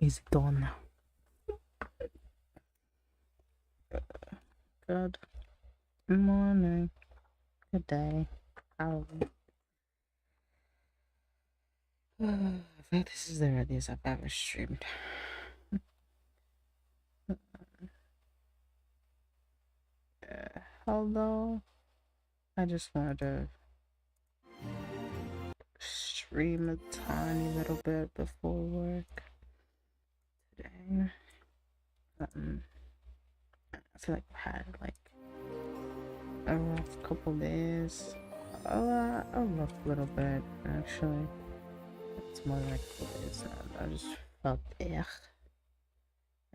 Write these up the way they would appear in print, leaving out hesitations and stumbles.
is done. Good morning, good day. How I think this is the earliest I've ever streamed. Although I just wanted to stream a tiny little bit before work today. I feel like I've had like a rough couple days. A rough little bit actually. It's more like 4 days now. I just felt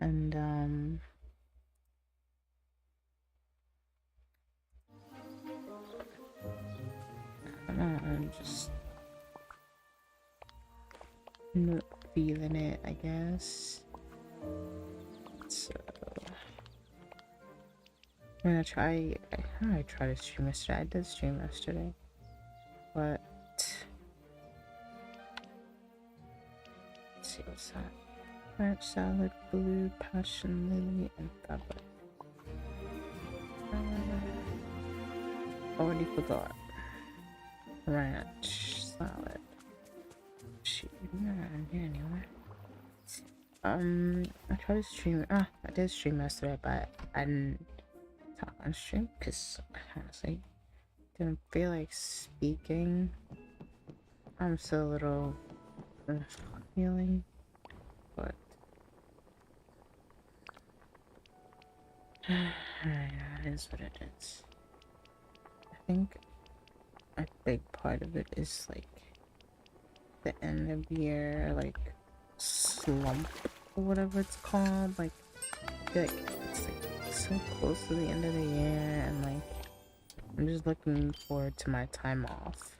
and I don't know, I'm just not feeling it, I guess. So I'm gonna try. I tried to stream yesterday. I did stream yesterday, but let's see what's that. Ranch salad, blue, passion lily, and fabric. Already forgot. Ranch salad. Shoot, not around here anywhere. I tried to stream. I did stream yesterday, but I didn't talk on stream because honestly didn't feel like speaking. I'm still a little feeling, but it is what it is. I think a big part of it is like the end of year, like slump or whatever it's called. Like I feel like it's like so close to the end of the year, and like I'm just looking forward to my time off.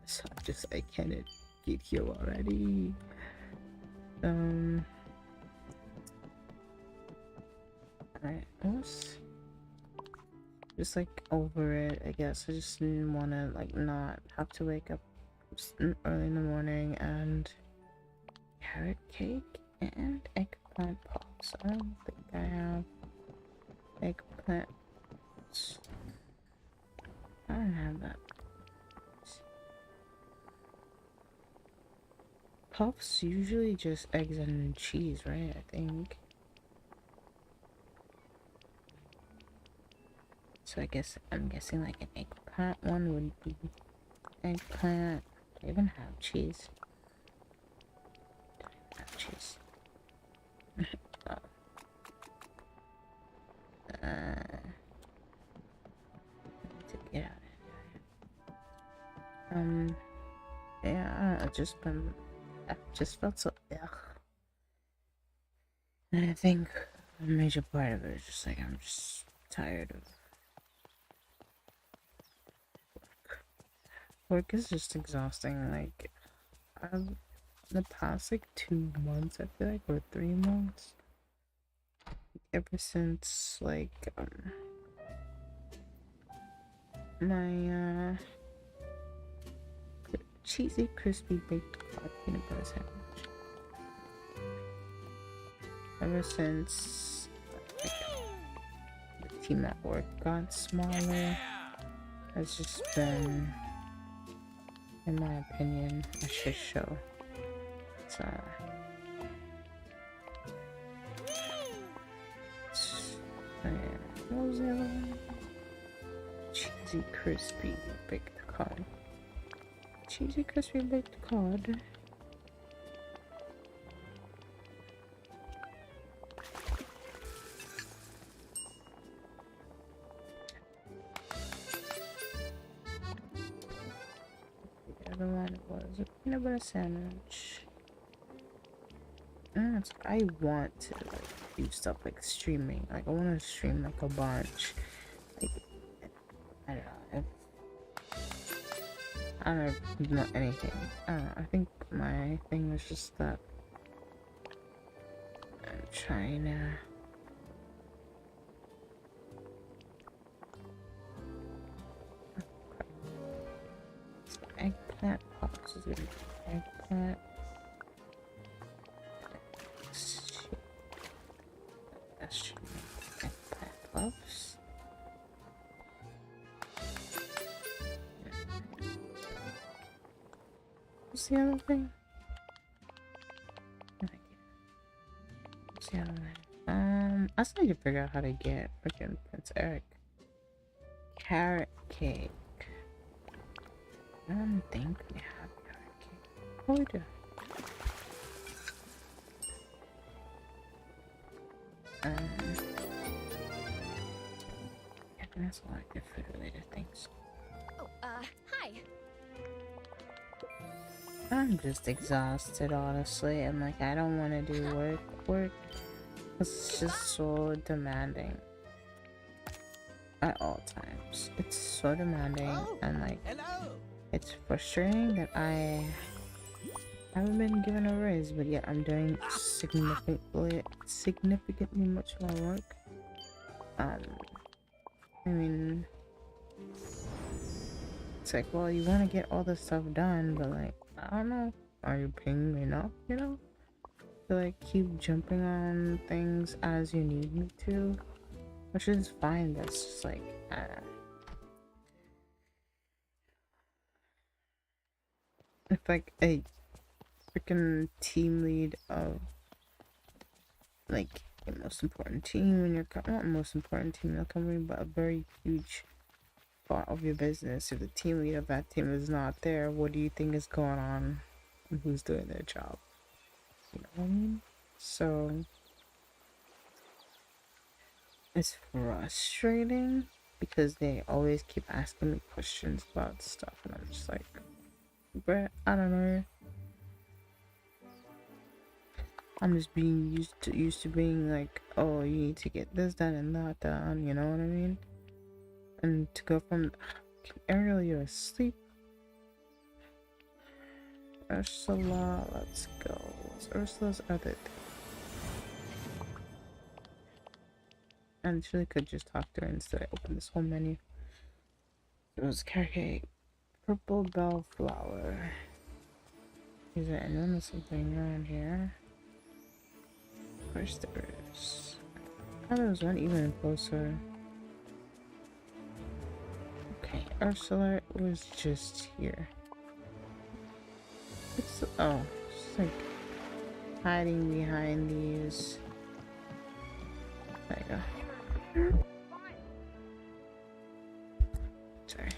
So I can't get here already. Alright, I was just like over it, I guess. I just didn't want to like not have to wake up early in the morning and carrot cake and eggplant pops. I don't think I have eggplant. I don't have that. Puffs usually just eggs and cheese, right? I think. So I'm guessing like an eggplant one would be eggplant. Do I even have cheese? I have cheese. Oh. To get out of here. Yeah, I just felt so and I think a major part of it is just like I'm just tired of work. Work is just exhausting. Like the past like 2 months, I feel like, or 3 months, ever since like my cheesy crispy baked cod peanut butter sandwich. Ever since like, the team at work got smaller, it's just been, in my opinion, a shit show. It's what was the other one? Cheesy crispy baked cod. Cheesy crispy baked cod. The other one was a peanut butter sandwich. It's like I want to like do stuff like streaming. Like I want to stream like a bunch. Like I don't know anything. I don't know. I think my thing was just that I'm trying to eggplant pops is gonna be eggplant. the other thing? No idea. What's the other one? I still need to figure out how to get freaking Prince Eric. Carrot cake. I don't think we have carrot cake. Oh, we do. Yeah, that's a lot of food related things. Oh, hi. I'm just exhausted, honestly, and like I don't want to do work. It's just so demanding at all times. It's so demanding, and like it's frustrating that I haven't been given a raise, but yet I'm doing significantly much more work. I mean, it's like, well, you want to get all this stuff done, but like, I don't know, are you paying me enough, you know? To like keep jumping on things as you need me to, which is fine, but it's just like, if like a freaking team lead of like the most important team in your not most important team in the company, but a very huge part of your business, if the team lead of that team is not there, what do you think is going on and who's doing their job? You know what I mean? So it's frustrating because they always keep asking me questions about stuff, and I'm just like, bruh, I don't know. I'm just being used to being like, oh, you need to get this done and that done, you know what I mean? And to go from Ariel, you're asleep. Ursula, let's go. What's Ursula's other thing? I actually could just talk to her instead. I open this whole menu. It was carrot cake, purple bellflower. Is there anyone with something around here? Of course there is. Oh, there was one even closer. Okay, Ursula was just here. It's she's like hiding behind these. There you go. Sorry.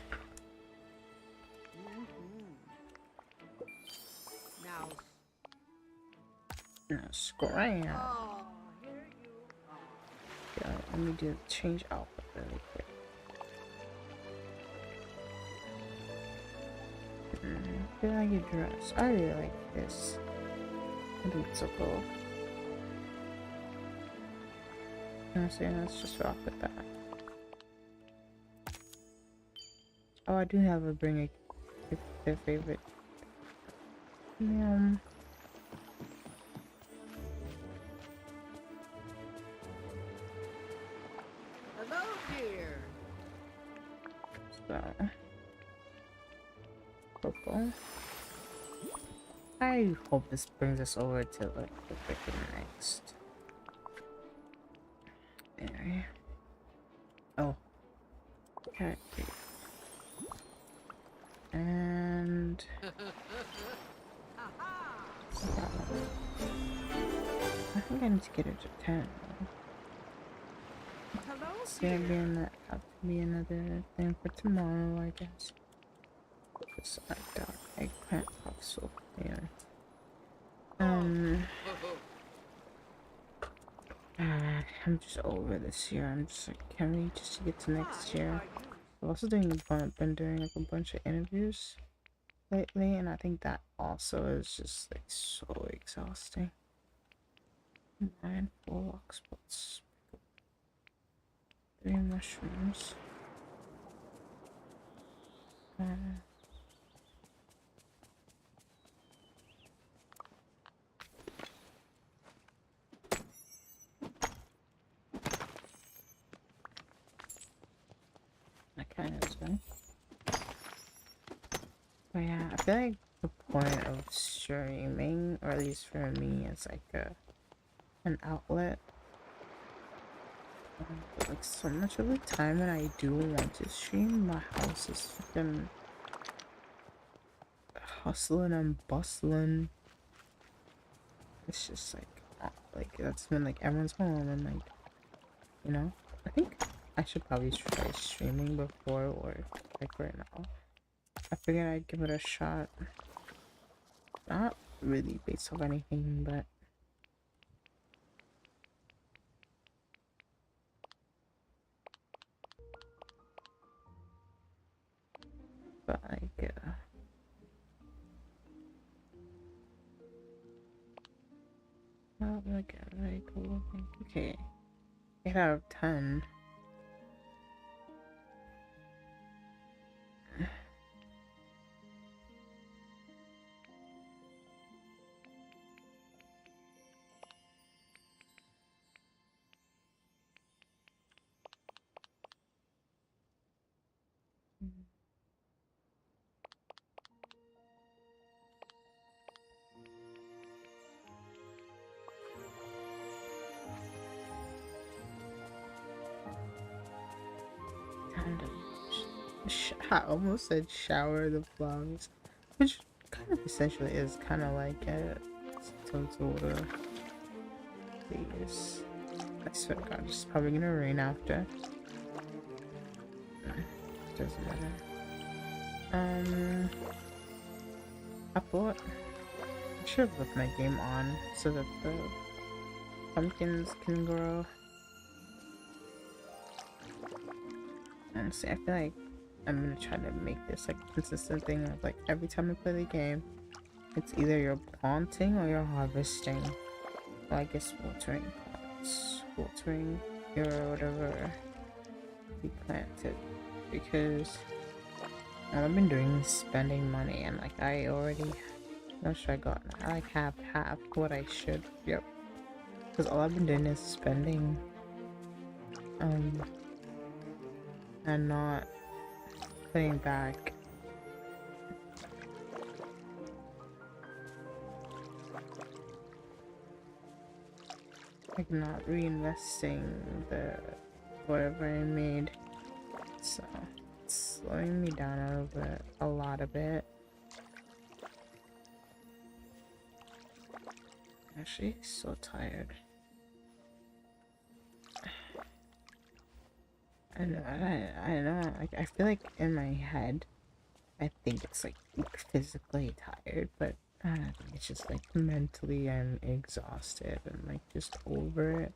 Now scram. Yeah, let me do change outfit really quick. I feel like your dress. I really like this. I think it's so cool. Honestly, let's just rock with that. Oh, I do have a bring their favorite. Hello, dear. So purple. I hope this brings us over to like the freaking next area. Oh, okay. And I think I need to get it to 10. It's gonna be have to be another thing for tomorrow, I guess. Just like that eggplant puzzle. Yeah. I'm just over this year. I'm just like, can we just get to next year? I've also been doing like a bunch of interviews lately, and I think that also is just like so exhausting. 9 4 lock spots, 3 mushrooms. That kind of thing. But yeah, I feel like the point of streaming, or at least for me, is like an outlet. But like so much of the time when I do want to stream, my house is freaking hustling and bustling. It's just like that's when like everyone's home and like, you know. I think I should probably try streaming before or like right now. I figured I'd give it a shot. Not really based off anything, but like oh my god, very cool. Okay. 8 out of 10. Kind of. I almost said shower the flowers, which kind of essentially is kind of like a total please. I swear to God, it's probably gonna rain after. Doesn't matter. I thought I should have left my game on so that the pumpkins can grow. Honestly, I feel like I'm gonna try to make this like a consistent thing of like every time I play the game, it's either you're planting or you're harvesting. Well, I guess watering plants, watering your whatever you planted, because all I've been doing is spending money, and like I already, what should I got? I like have half what I should. Yep, because all I've been doing is spending, and not putting back. Like not reinvesting the whatever I made, so it's slowing me down a lot of it. Actually, so tired. I know. Like I feel like in my head, I think it's like physically tired, but I don't think it's just like mentally I'm exhausted and like just over it.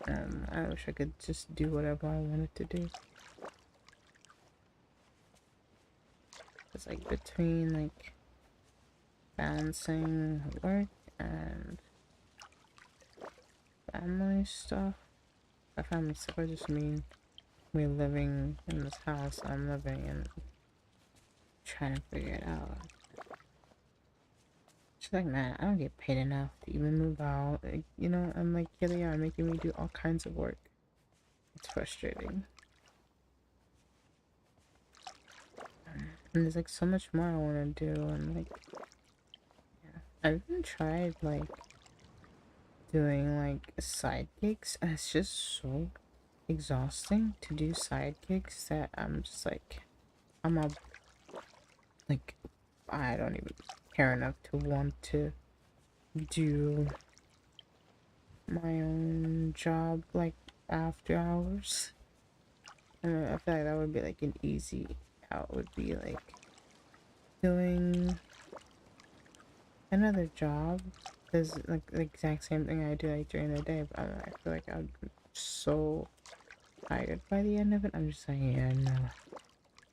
I wish I could just do whatever I wanted to do. It's like between like balancing work and family stuff. By family stuff, I just mean we're living in this house I'm living in, trying to figure it out. She's like, man, I don't get paid enough to even move out. Like, you know, I'm like, here they are making me do all kinds of work. It's frustrating. And there's like so much more I want to do, and like, yeah. I've even tried like doing like side gigs, and it's just so exhausting to do side gigs that I'm just like, like, I don't even care enough to want to do my own job like after hours. And I feel like that would be like an easy out, would be like doing another job. Is like the exact same thing I do like during the day, but I feel like I'd be so tired by the end of it. I'm just like, yeah, no,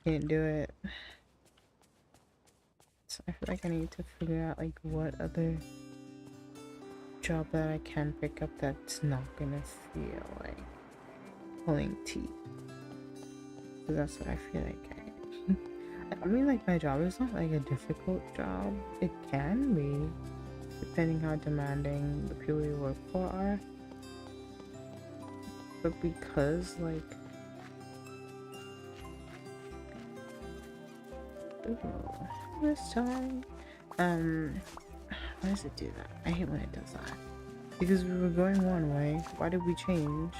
can't do it. So I feel like I need to figure out like what other job that I can pick up that's not gonna feel like pulling teeth. Because that's what I feel like I mean, like, my job is not like a difficult job. It can be, depending how demanding the people you work for are. But because like, this time, why does it do that? I hate when it does that. Because we were going one way, why did we change?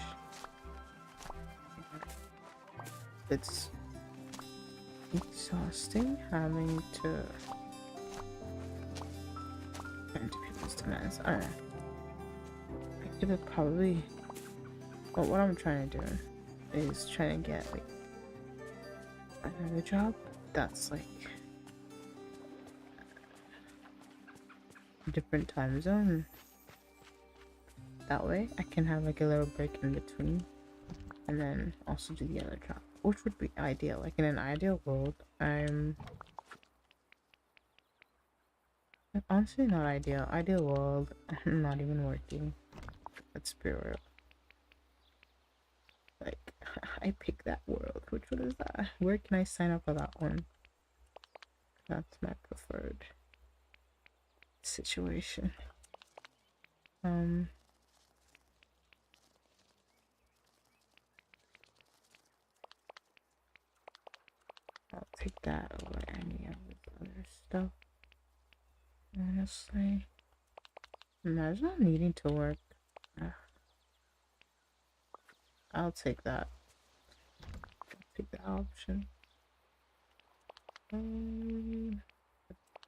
exhausting having to bend to people's demands. I don't know. I could have probably. But what I'm trying to do is trying to get like another job that's like a different time zone. That way I can have like a little break in between and then also do the other job, which would be ideal. Like in an ideal world, I'm honestly not ideal. Ideal world, I'm not even working. Let's be real. Like, I pick that world. Which one is that? Where can I sign up for that one? That's my preferred situation. I'll take that over any of this other stuff. Honestly. Imagine not needing to work. I'll take that. I'll take the option.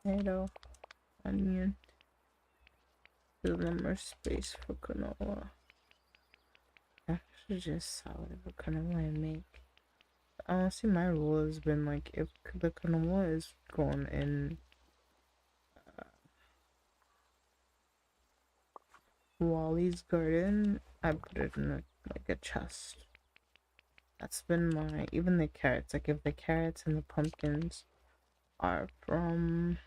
Potato, onion. There's no more space for canola. I should just sell whatever canola I make. Honestly, my rule has been like, if the canola is grown in Wally's garden, I put it in like a chest. That's been my, even the carrots, like if the carrots and the pumpkins are from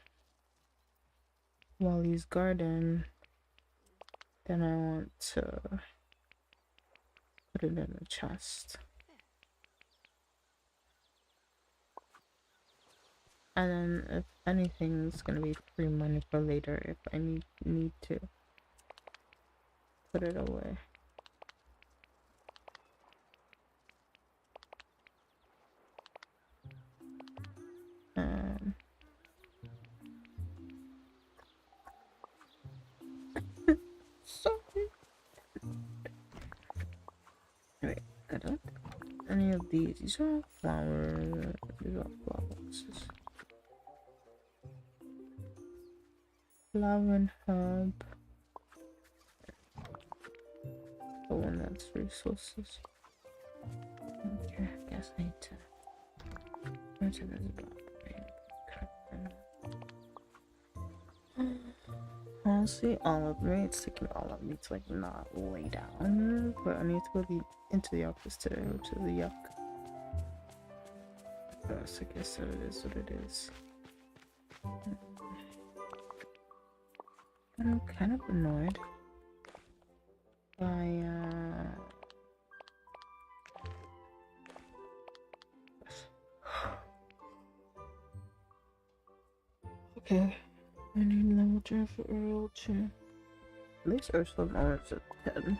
Wally's garden, then I want to put it in a chest. And then if anything's gonna be free money for later if I need to put it away. Sorry. Wait, I don't any of these. These are flower. These are flower boxes. Flower and herb. The one that's resources. Okay, I guess I need to. Where's this block? Honestly, all of me, it's taking all of me to like not lay down, but I need to go into the office today, which is the yuck. So I guess it is what it is. I'm kind of annoyed by okay. I need level 10 for Earl too. At least Ursula almost at 10.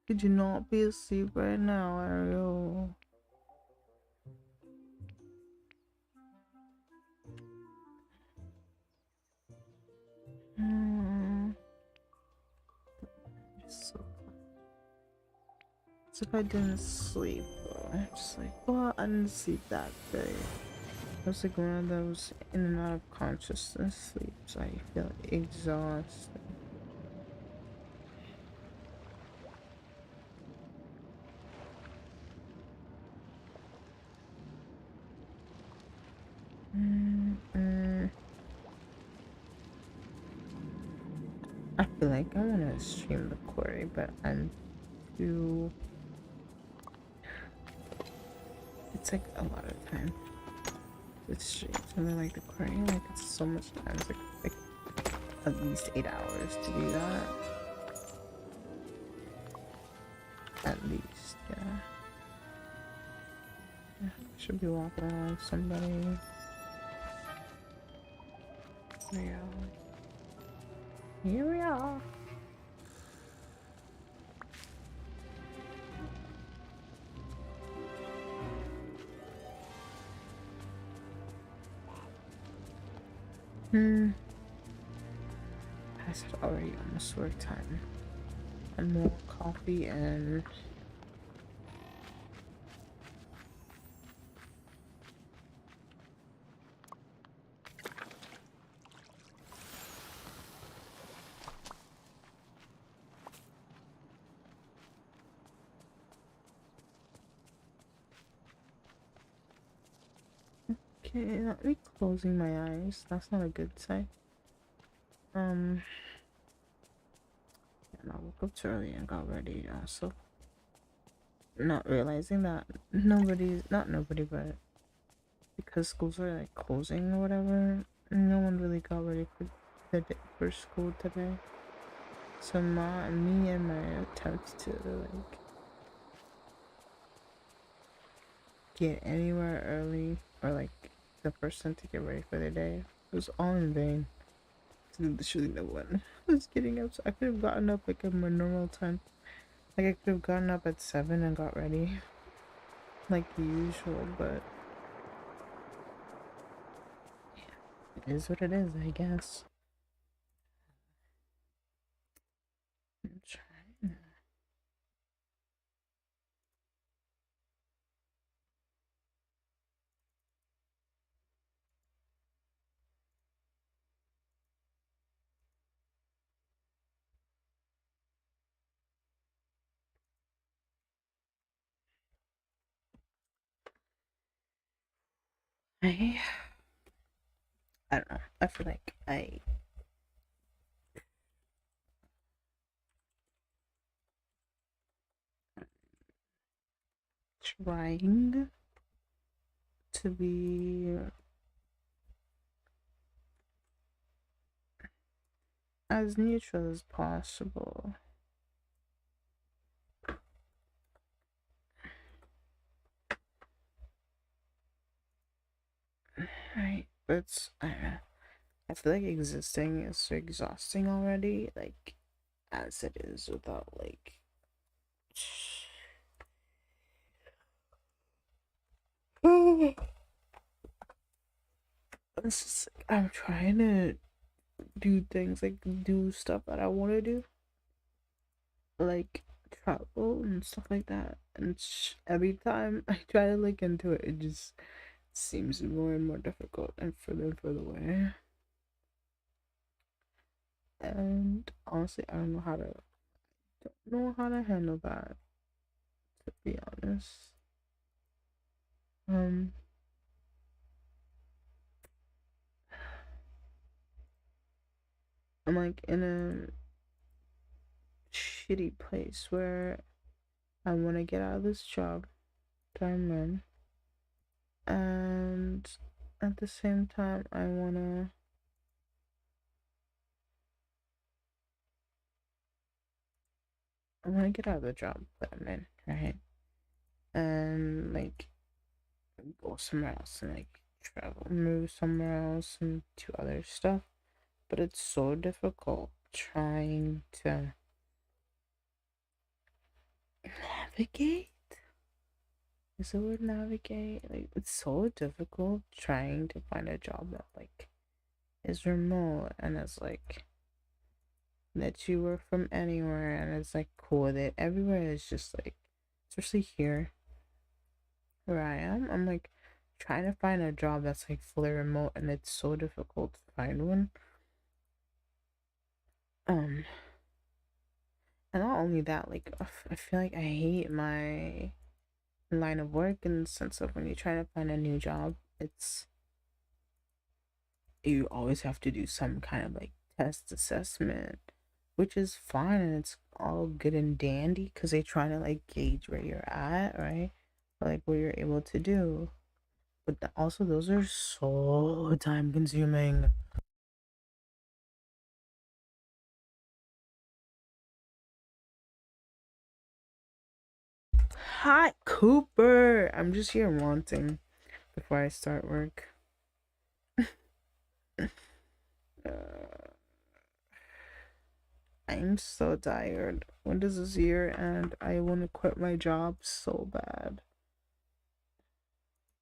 Could you not be asleep right now, Ariel? It's if I didn't sleep though. I'm just like, well, I didn't sleep that day. I was like one of those in and out of consciousness sleeps. I feel exhausted. I feel like I want to stream the quarry, but I'm too. It's like a lot of time. It's stream something like the quarry, like it's so much time. It's like at least 8 hours to do that. At least, yeah. Should be walking around with somebody. Yeah. Here we are. Past already almost work time. And more coffee and Okay, not me closing my eyes. That's not a good sign. And I woke up too early and got ready. Also, not realizing that not nobody, but because schools are like closing or whatever, no one really got ready for school today. So me and my attempt to like get anywhere early or like the person to get ready for the day was all in vain. Literally no one was getting up. So I could have gotten up like at my normal time. Like I could have gotten up at 7 and got ready like usual, but it is what it is, I guess. I'm trying. I I don't know. I feel like I trying to be as neutral as possible. Right. But I don't know. I feel like existing is so exhausting already, like as it is without like it's just like I'm trying to do things like do stuff that I want to do, like travel and stuff like that. And every time I try to look into it, it just seems more and more difficult and further away. And honestly, I don't know how to handle that. To be honest, um, I'm like in a shitty place where I want to get out of this job that I'm in, and at the same time, I wanna get out of the job that I'm in, right? And like go somewhere else and like travel, move somewhere else and do other stuff. But it's so difficult trying to navigate. Is the word navigate? Like it's so difficult trying to find a job that like is remote and is like that you work from anywhere and it's like cool that everywhere is just like especially here where I am, I'm like trying to find a job that's like fully remote and it's so difficult to find one. Um, and not only that, like I feel like I hate my line of work in the sense of when you try to find a new job, it's you always have to do some kind of like test assessment, which is fine and it's all good and dandy because they try to like gauge where you're at, right? Or, like what you're able to do. But also, those are so time consuming. Hi, Cooper. I'm just here ranting before I start work. I'm so tired. When does this year end? I want to quit my job so bad.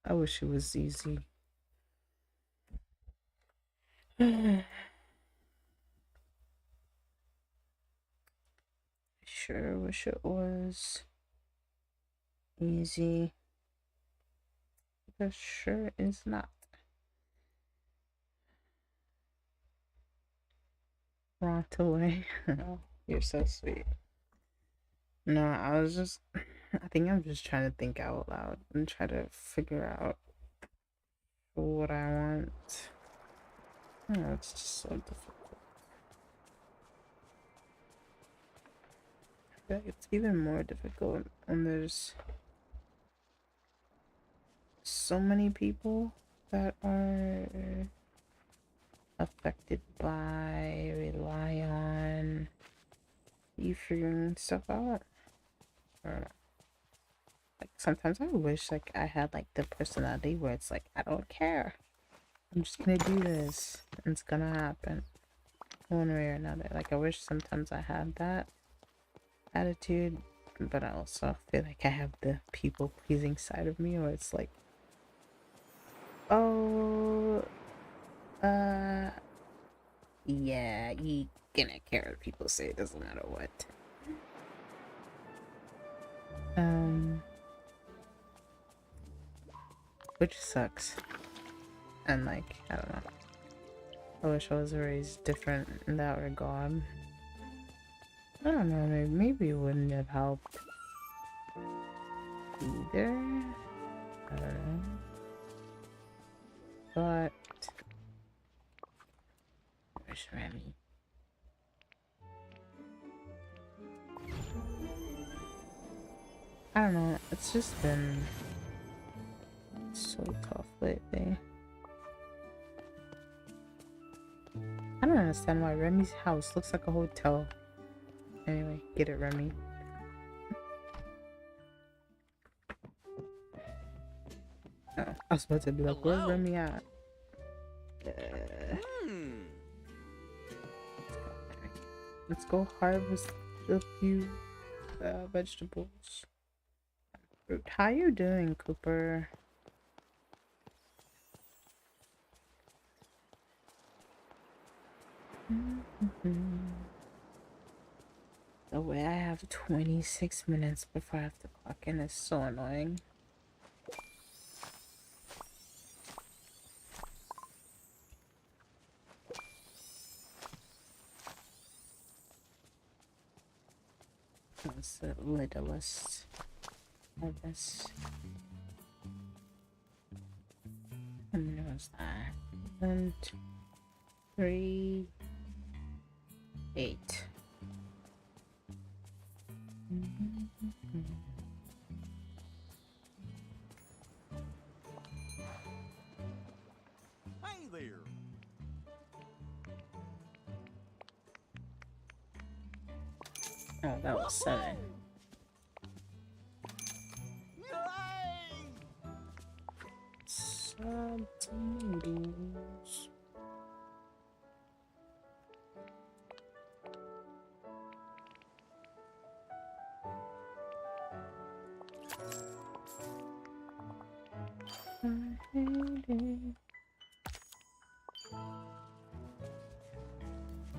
I wish it was easy. Sure wish it was easy. But sure is not. Rant away. Oh, you're so sweet. No, I think I'm just trying to think out loud and try to figure out for what I want. Oh, it's just so difficult. I feel like it's even more difficult when there's so many people that are affected by, rely on you figuring stuff out. Or like sometimes I wish like I had like the personality where it's like I don't care. I'm just gonna do this and it's gonna happen one way or another. Like I wish sometimes I had that attitude, but I also feel like I have the people pleasing side of me where it's like, oh, yeah, you gonna care what people say, it doesn't matter what. Which sucks. And like, I don't know. I wish I was raised different in that regard. I don't know, maybe it wouldn't have helped either. I don't know. But where's Remy? I don't know, it's just been so tough lately. I don't understand why Remy's house looks like a hotel. Anyway, get it, Remy. Oh, I was about to be like, where's Remy at? Let's go harvest a few vegetables. Fruit. How you doing, Cooper? The way I have 26 minutes before I have to clock in is so annoying. That's the littlest of this. How many was that? 1, 2, 3, 8. Hey there. Oh, that was 7. Some tomatoes.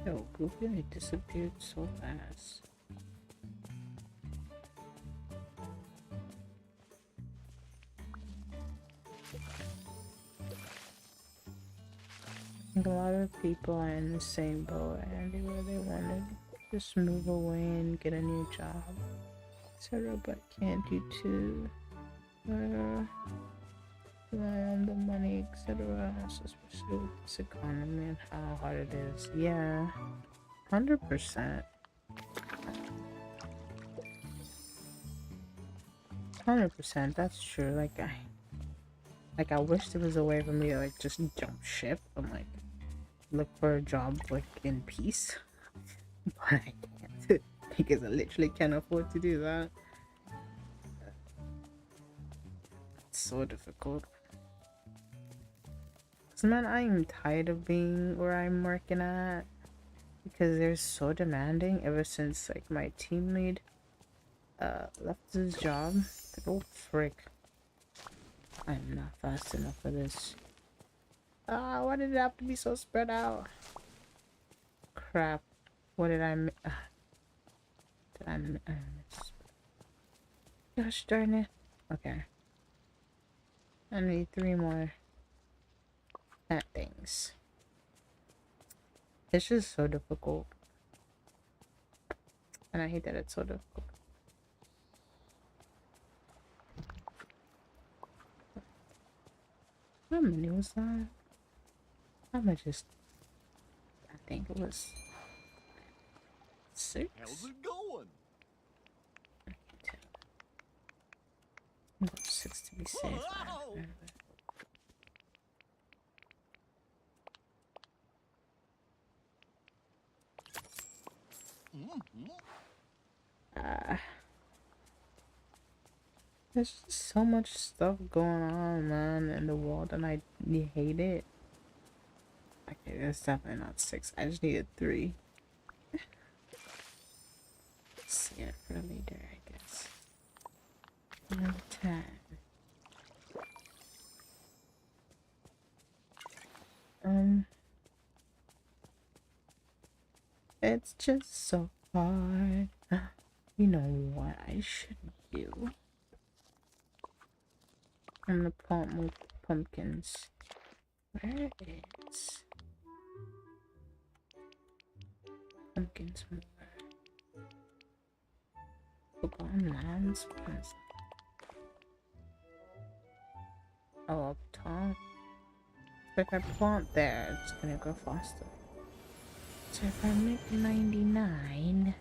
Yo, Goofy disappeared so fast. I think a lot of people are in the same boat, Andy, where they want to just move away and get a new job, etc. But can't due to rely on the money, etc. Also, especially with this economy and how hard it is. Yeah, 100%. 100%. That's true. Like I wish there was a way for me to like just jump ship and like look for a job like in peace, but I can't because I literally can't afford to do that. It's so difficult. 'Cause man, I am tired of being where I'm working at because they're so demanding. Ever since like my team lead left his job, like, oh frick, I'm not fast enough for this. Ah, why did it have to be so spread out? Crap. What did I miss? Did I miss? Gosh darn it. Okay. I need 3 more plant things. It's just so difficult. And I hate that it's so difficult. Come many was that? I'm gonna just. I think it was 6. How's it going? I'll go 6 to be safe. Whoa! There's just so much stuff going on, man, in the world, and I hate it. Okay, that's definitely not 6. I just needed 3. See it for later, I guess. Number 10. It's just so hard. You know what I should do? I'm gonna plant more pumpkins. Where is pumpkins more? Forgotten lands? What is that? Oh, up top. If I plant there, it's gonna go faster. So if I make 99.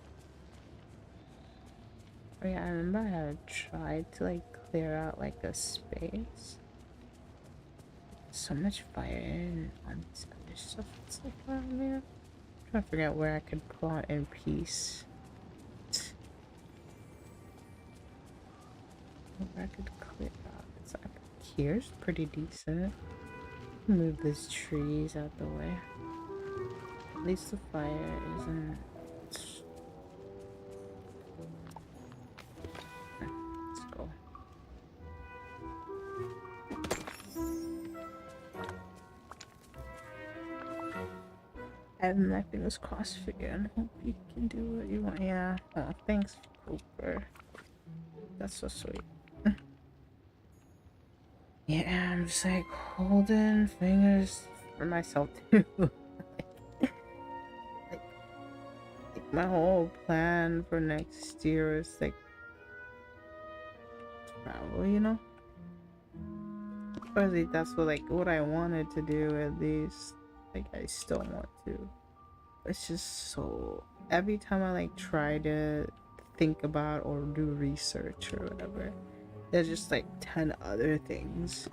Oh yeah, I remember I tried to like clear out like a space. So much fire and all this other stuff that's like around there. I'm trying to figure out where I could plant in peace. Where I could clear out. It's like here's pretty decent. Move these trees out the way. At least the fire isn't. Let's go. I have my fingers crossed for you and hope you can do what you want. Yeah. Oh, thanks, Cooper. That's so sweet. Yeah, I'm just like holding fingers for myself too. like my whole plan for next year is like travel, you know? Or at least that's what I wanted to do, at least. Like I still want to. It's just so every time I like try to think about or do research or whatever, there's just like 10 other things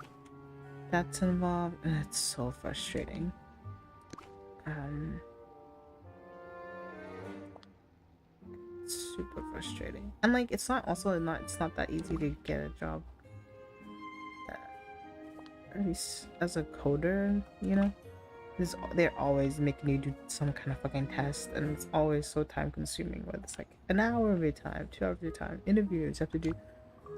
that's involved, and it's so frustrating. It's super frustrating, and like it's not that easy to get a job, at least as a coder, you know. They're always making you do some kind of fucking test, and it's always so time consuming, whether it's like an hour of your time, 2 hours of your time. Interviews, you have to do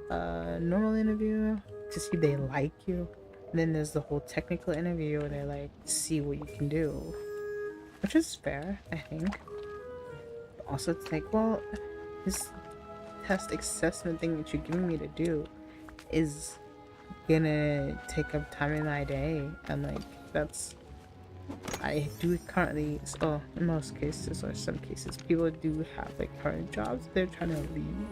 a normal interview to see if they like you, and then there's the whole technical interview where they like see what you can do, which is fair, I think. But also it's like, well, this test assessment thing that you're giving me to do is gonna take up time in my day, and like that's I do currently, so in most cases or some cases, people do have like current jobs they're trying to leave,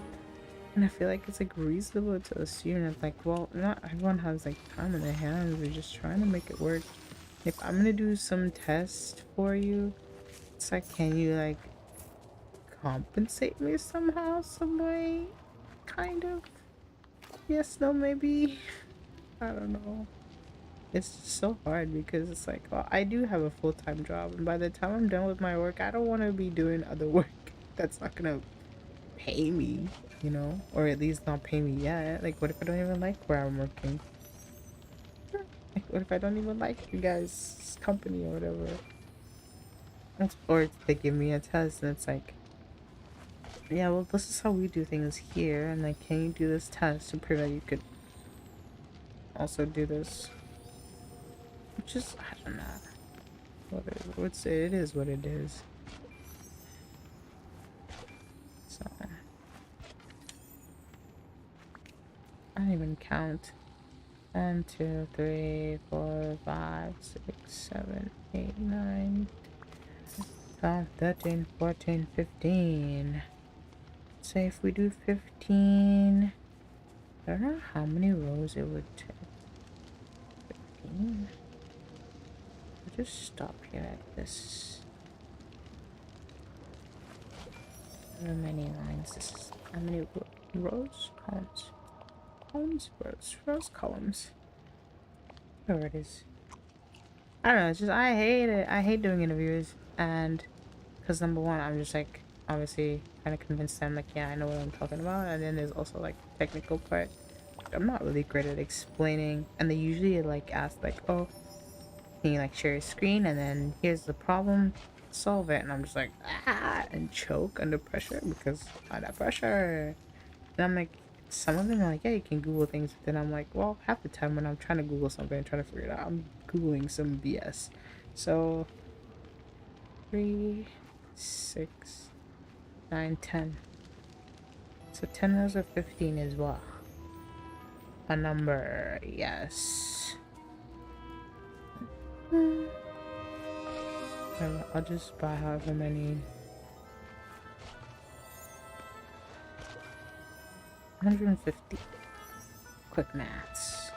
and I feel like it's like reasonable to assume that like, well, not everyone has like time in their hands, they're just trying to make it work. If I'm gonna do some test for you, it's like, can you like compensate me somehow, some way, kind of? Yes, no, maybe. I don't know. It's so hard because it's like, well, I do have a full-time job, and by the time I'm done with my work, I don't want to be doing other work that's not gonna pay me, you know, or at least not pay me yet. Like, what if I don't even like where I'm working? Like, what if I don't even like you guys' company or whatever? Or they give me a test and it's like, yeah, well, this is how we do things here, and like, can you do this test to prove that you could also do this? Which is, I don't know. It is what it is. So I don't even count. 1, 2, 3, 4, 5, 6, 7, 8, 9, 12, 13, 14, 15. Say if we do 15, I don't know how many rows it would take. 15. I'll just stop here at this. How many lines? This is how many rows? Columns. Columns, rows, columns. Whatever it is. I don't know, it's just I hate it. I hate doing interviews, and because number one, I'm just like obviously trying to convince them like, yeah, I know what I'm talking about, and then there's also like the technical part. I'm not really great at explaining, and they usually like ask like, oh, can you like share your screen, and then here's the problem, solve it, and I'm just like and choke under pressure because under pressure, and I'm like, some of them are like, yeah, you can Google things, but then I'm like, well, half the time when I'm trying to Google something and trying to figure it out, I'm Googling some BS. So 3, 6, 9, 10. So 10 rows of 15 is what? A number, yes. I'll just buy however many. 150. Quick maths.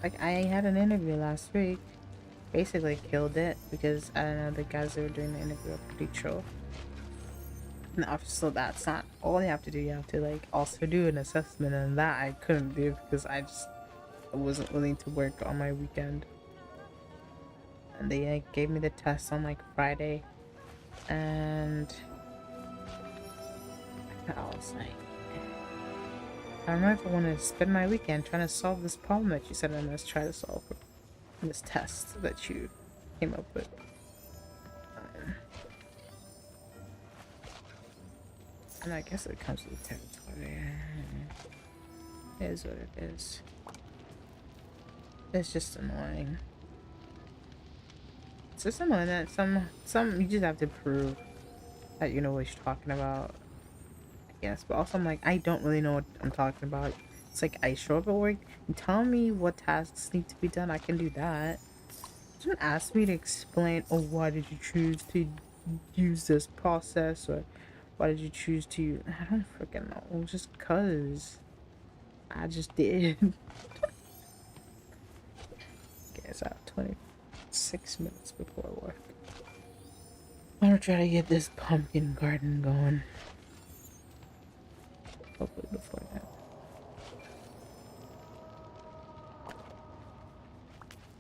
Like I had an interview last week. Basically killed it because I don't know, the guys that were doing the interview are pretty chill. No, so that's not all you have to do. You have to like also do an assessment, and that I couldn't do because I wasn't willing to work on my weekend. And they like, gave me the test on like Friday, and I was like, I don't know if I want to spend my weekend trying to solve this problem that you said I must try to solve, this test that you came up with. And I guess it comes with the territory. It is what it is. It's just annoying. It's just annoying that some you just have to prove that you know what you're talking about. Yes, but also I'm like, I don't really know what I'm talking about. It's like I show up at work, you tell me what tasks need to be done, I can do that. Don't ask me to explain, oh, why did you choose to use this process, or why did you choose to, I don't freaking know, just cause I just did. Guess I have 26 minutes before work. I'm gonna try to get this pumpkin garden going. Hopefully before that.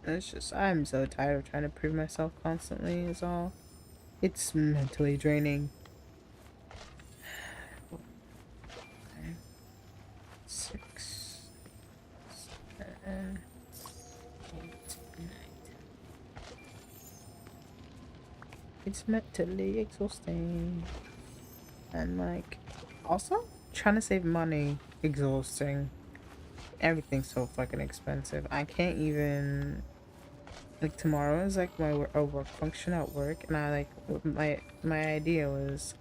It's just, I'm so tired of trying to prove myself constantly is all. It's mentally draining. 5, 6, 7, 8, 9. It's mentally exhausting. And like, also trying to save money, exhausting. Everything's so fucking expensive. I can't even, like, tomorrow is like a work function at work, and I like my idea was,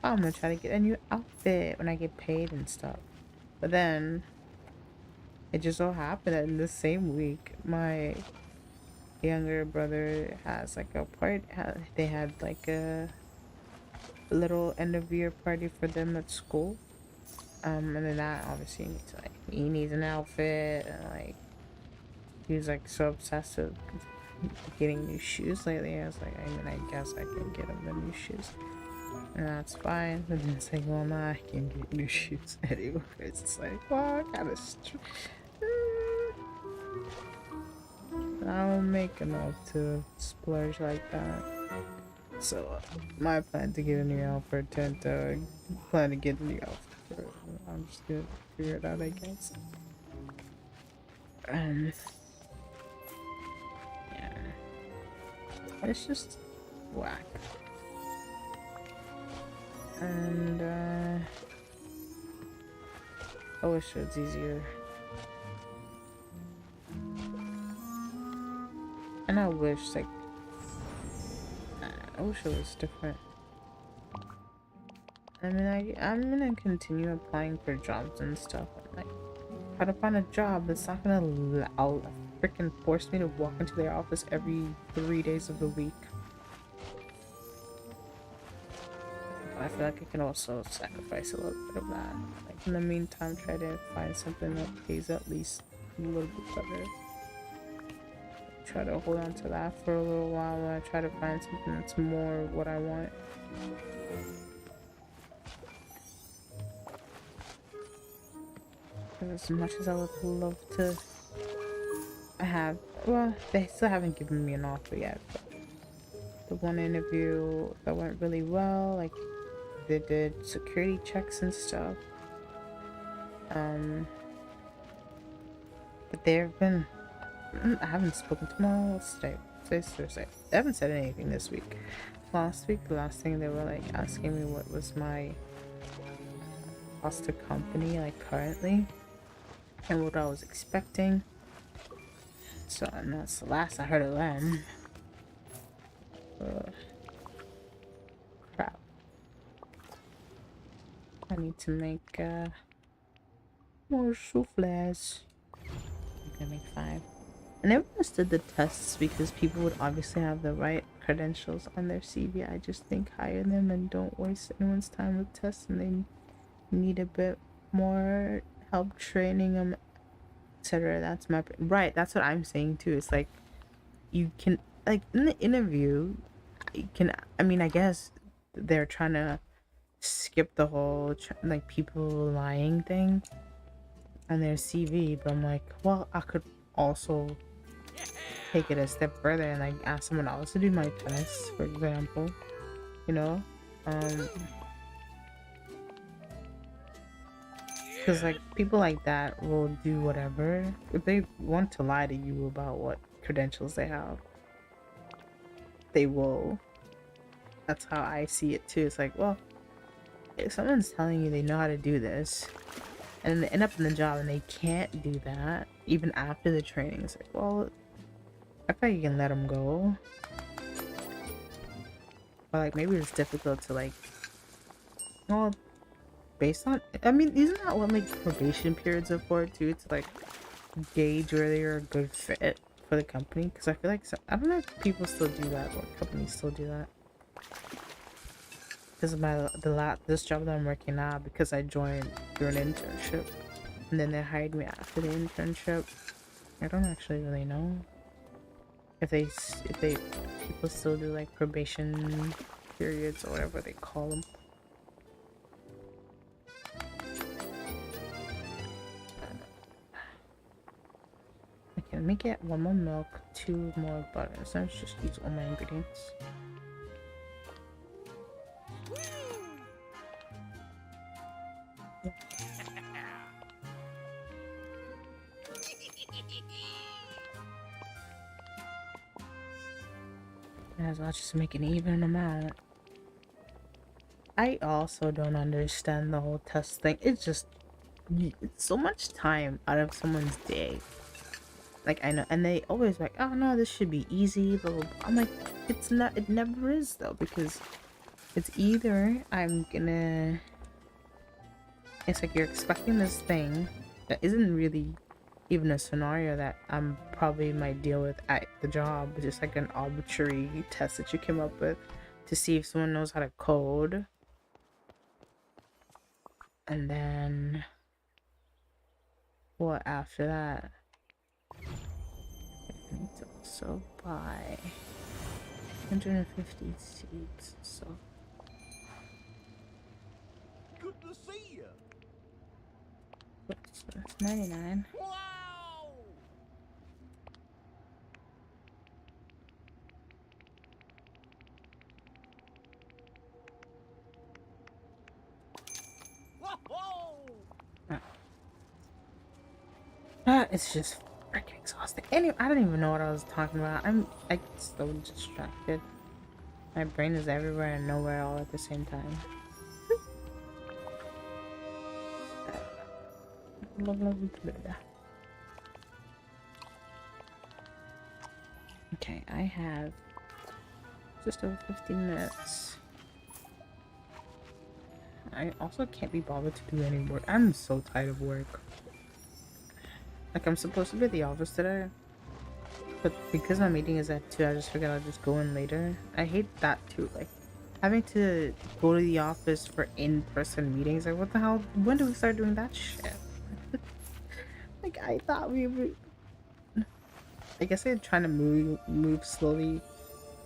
oh, I'm gonna try to get a new outfit when I get paid and stuff. But then it just so happened that in the same week my younger brother has like a part, they had like a little end of year party for them at school. And then that obviously needs like, he needs an outfit, and like he was like so obsessed with getting new shoes lately. I was like, I mean, I guess I can get him the new shoes, and that's fine. But then it's like, well, nah, I can get new shoes anyway. It's like, well, I gotta I don't make enough to splurge like that. So my plan to get a new outfit turned to plan to get a new outfit. I'm just gonna figure it out, I guess. Yeah, it's just whack. And I wish it was easier. And I wish, like, I wish it was different. I mean, I'm gonna continue applying for jobs and stuff. Like, how to find a job that's not gonna freaking force me to walk into their office every 3 days of the week. I feel like I can also sacrifice a little bit of that. Like in the meantime, try to find something that pays at least a little bit better. Try to hold on to that for a little while while I try to find something that's more what I want. As much as I would love to, well, they still haven't given me an offer yet, but the one interview that went really well, like they did security checks and stuff. But there have been, I haven't spoken to them all today. Today's Thursday. They haven't said anything this week. Last week, the last thing they were like asking me what was my cost to company, like currently, and what I was expecting. So, and that's the last I heard of them. Crap. I need to make more souffles. I'm gonna make 5. I never understood the tests because people would obviously have the right credentials on their CV. I just think hire them and don't waste anyone's time with tests, and they need a bit more help training them, etc. That's my right. That's what I'm saying too. It's like you can, like in the interview, you can. I mean, I guess they're trying to skip the whole like people lying thing on their CV, but I'm like, well, I could also take it a step further and like ask someone else to do my test, for example, you know, because like people like that will do whatever if they want to lie to you about what credentials they have. They will. That's how I see it too. It's like, well, if someone's telling you they know how to do this and they end up in the job and they can't do that even after the training, it's like, well, I feel like you can let them go. But like maybe it's difficult to like, well, based on, I mean, isn't that what like probation periods are for too, to like gauge whether you're a good fit for the company? Because I feel like I don't know if people still do that or companies still do that. Because of this job that I'm working now, because I joined through an internship and then they hired me after the internship. I don't actually really know if people still do like probation periods or whatever they call them. Okay, let me get 1 more milk, 2 more butter. So let's just use all my ingredients. As well, just make an even amount. I also don't understand the whole test thing. It's just, it's so much time out of someone's day. Like, I know, and they always like, oh no, this should be easy, blah, blah, blah. I'm like, it's not, it never is though, because it's either it's like you're expecting this thing that isn't really even a scenario that I'm probably might deal with at the job. It's just like an arbitrary test that you came up with to see if someone knows how to code. And then what after that? I need to also buy 150 seeds, so Good to see you. that's 99. Wow! It's just freaking exhausting. Anyway, I don't even know what I was talking about. I get so distracted. My brain is everywhere and nowhere all at the same time. Okay, I have just over 15 minutes. I also can't be bothered to do any work. I'm so tired of work. Like, I'm supposed to be at the office today, But because my meeting is at 2, I just figured I'll just go in later. I hate that too. Like, having to go to the office for in-person meetings. Like, what the hell? When do we start doing that shit? Like, I thought we would. I guess they're trying to move slowly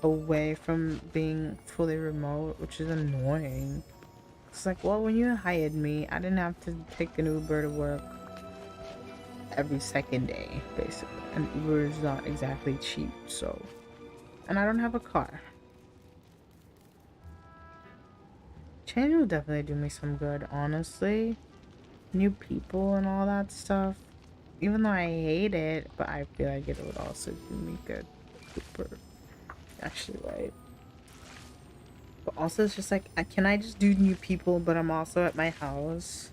away from being fully remote, which is annoying. It's like, well, when you hired me, I didn't have to take an Uber to work every second day, basically. And Uber is not exactly cheap, so. And I don't have a car. Change will definitely do me some good, honestly. New people and all that stuff. Even though I hate it, but I feel like it would also do me good. Super. Actually, right. But also, it's just like, can I just do new people, but I'm also at my house?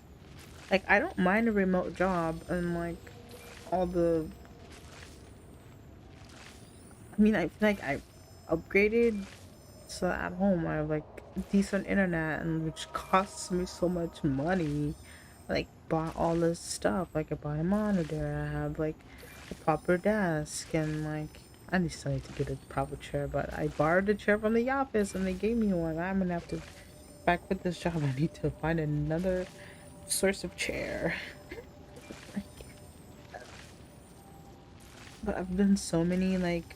Like, I don't mind a remote job and, like, all the... I mean, I feel like I upgraded, so at home I have, like, decent internet, and which costs me so much money. Like, bought all this stuff. Like, I bought a monitor, I have, like, a proper desk, and, like, I just need to get a proper chair, but I borrowed a chair from the office, and they gave me one. I'm gonna have to, back with this job, I need to find another source of chair. But I've done so many, like,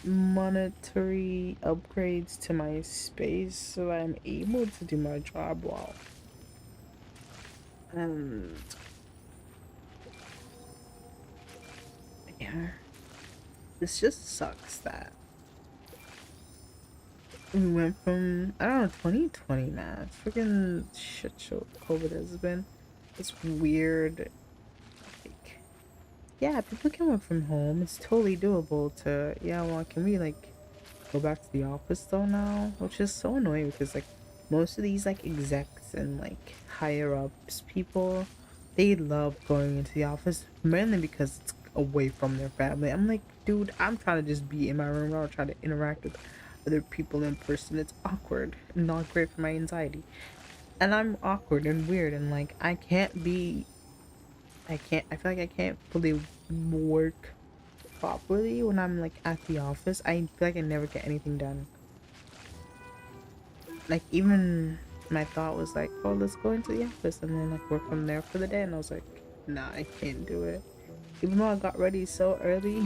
monetary upgrades to my space so I'm able to do my job well. And yeah, this just sucks that we went from, I don't know, 2020, man. It's freaking shit show COVID has been. It's weird. Like, yeah, people can work from home. It's totally doable to, yeah, well, can we, like, go back to the office though now? Which is so annoying because, like, most of these, like, execs and, like, higher ups people, they love going into the office mainly because it's away from their family. I'm like, dude, I'm trying to just be in my room. I'm trying to interact with other people in person. It's awkward and not great for my anxiety. And I'm awkward and weird and, like, I feel like I can't fully work properly when I'm, like, at the office. I feel like I never get anything done. Like, even my thought was like, oh, let's go into the office and then, like, work from there for the day. And I was like, nah, I can't do it. Even though I got ready so early,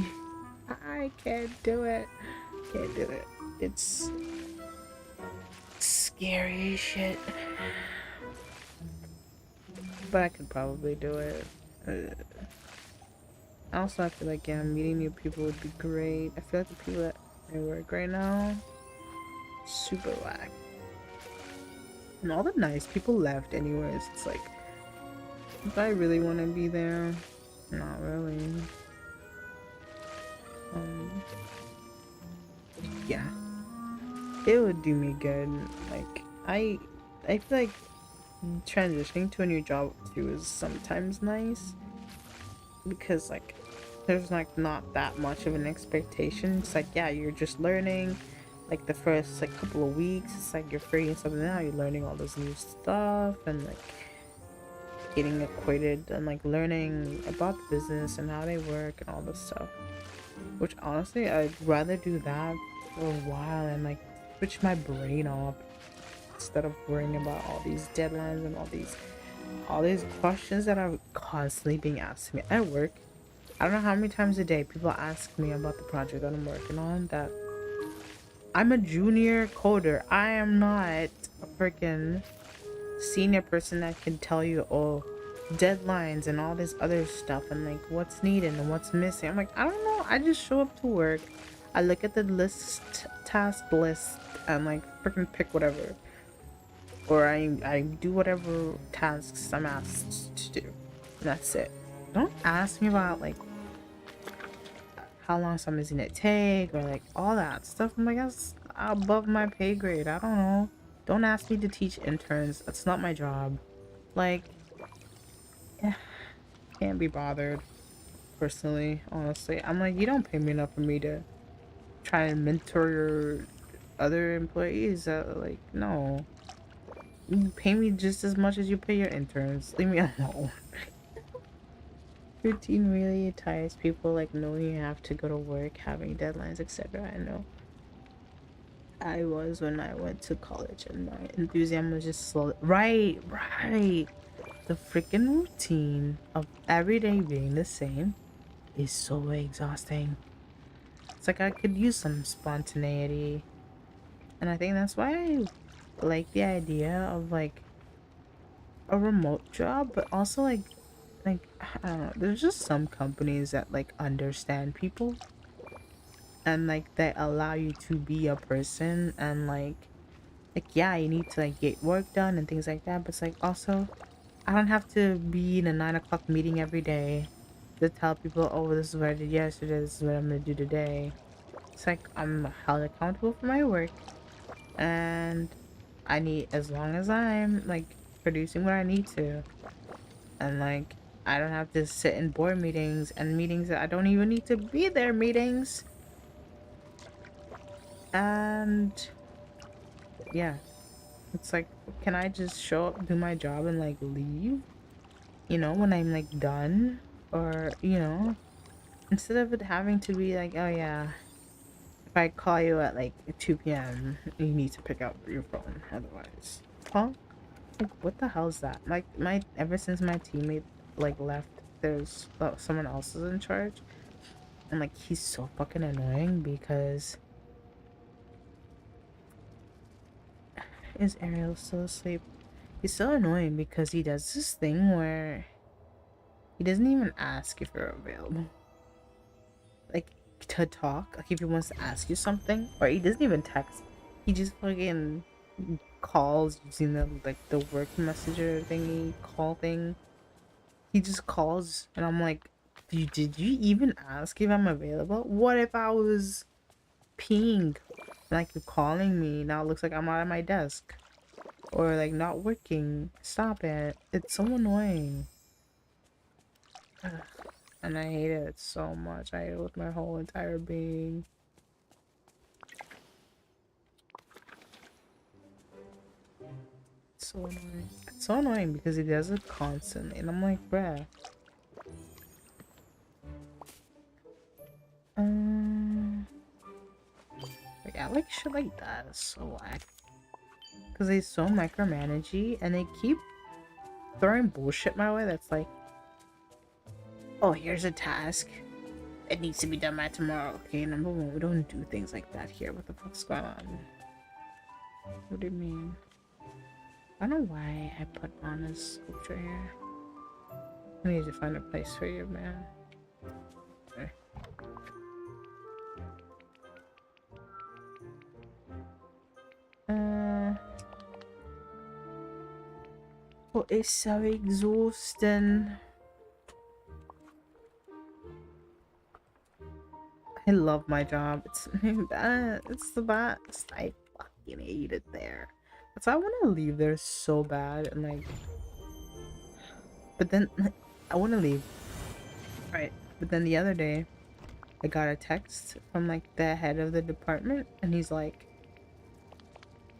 I can't do it. Can't do it. It's scary as shit. But I could probably do it. I also feel like, yeah, meeting new people would be great. I feel like the people that I work right now, super whack. And all the nice people left anyways. It's like, do I really want to be there? Not really. Yeah. It would do me good. Like, I feel like transitioning to a new job too is sometimes nice. Because, like, there's, like, not that much of an expectation. It's like, yeah, you're just learning. Like, the first, like, couple of weeks, it's like you're figuring something out. You're learning all this new stuff and, like, getting acquainted and, like, learning about the business and how they work and all this stuff. Which, honestly, I'd rather do that for a while and, like, switch my brain off instead of worrying about all these deadlines and all these questions that are constantly being asked me at work. I don't know how many times a day people ask me about the project that I'm working on. That I'm a junior coder. I am not a freaking senior person that can tell you, oh, deadlines and all this other stuff and, like, what's needed and what's missing. I'm like, I don't know. I just show up to work. I look at the task list and, like, freaking pick whatever. Or I do whatever tasks I'm asked to do. And that's it. Don't ask me about, like, how long something's gonna take or, like, all that stuff. I'm like, that's above my pay grade. I don't know. Don't ask me to teach interns. That's not my job. Like, yeah, can't be bothered. Personally, honestly, I'm like, you don't pay me enough for me to try and mentor your other employees. Like, no. You pay me just as much as you pay your interns. Leave me alone. Routine really tires people, like knowing you have to go to work, having deadlines, etc. I know I was when I went to college, and my enthusiasm was just slow. Right, right. The freaking routine of every day being the same is so exhausting. It's like I could use some spontaneity, and I think that's why I like the idea of like a remote job, but also like I don't know. There's just some companies that like understand people and like they allow you to be a person and like yeah, you need to like get work done and things like that, but it's like also I don't have to be in a 9 o'clock meeting every day to tell people, oh, this is what I did yesterday, this is what I'm gonna do today. It's like I'm held accountable for my work, and I need, as long as I'm like producing what I need to, and like I don't have to sit in board meetings and meetings that I don't even need to be there meetings. And yeah, it's like, can I just show up, do my job, and like leave? You know, when I'm like done, or instead of it having to be like, oh yeah, if I call you at like 2 p.m., you need to pick up your phone, otherwise, huh? Like, what the hell is that? Like, ever since my teammate like left, there's someone else is in charge, and like he's so fucking annoying because is Ariel still asleep? He's so annoying because he does this thing where he doesn't even ask if you're available, like to talk. Like if he wants to ask you something, or he doesn't even text, he just fucking calls using the work messenger thingy call thing. He just calls, and I'm like, did you even ask if I'm available? What if I was peeing, like you're calling me now? It looks like I'm not at my desk, or like not working. Stop it! It's so annoying. Ugh. And I hate it so much. I hate it with my whole entire being. It's so annoying. It's so annoying because he does it constantly, and I'm like, bruh. Yeah, like shit like that is so whack. Because they so micromanagey, and they keep throwing bullshit my way that's like, oh, here's a task. It needs to be done by tomorrow. Okay, number one, we don't do things like that here. What the fuck's going on? What do you mean? I don't know why I put on a sculpture here. I need to find a place for you, man. Okay. Oh, it's so exhausting. I love my job. It's it's the best. I fucking hate it there. That's why I want to leave there so bad, and like, but then like, I want to leave, right? But then the other day, I got a text from like the head of the department, and he's like,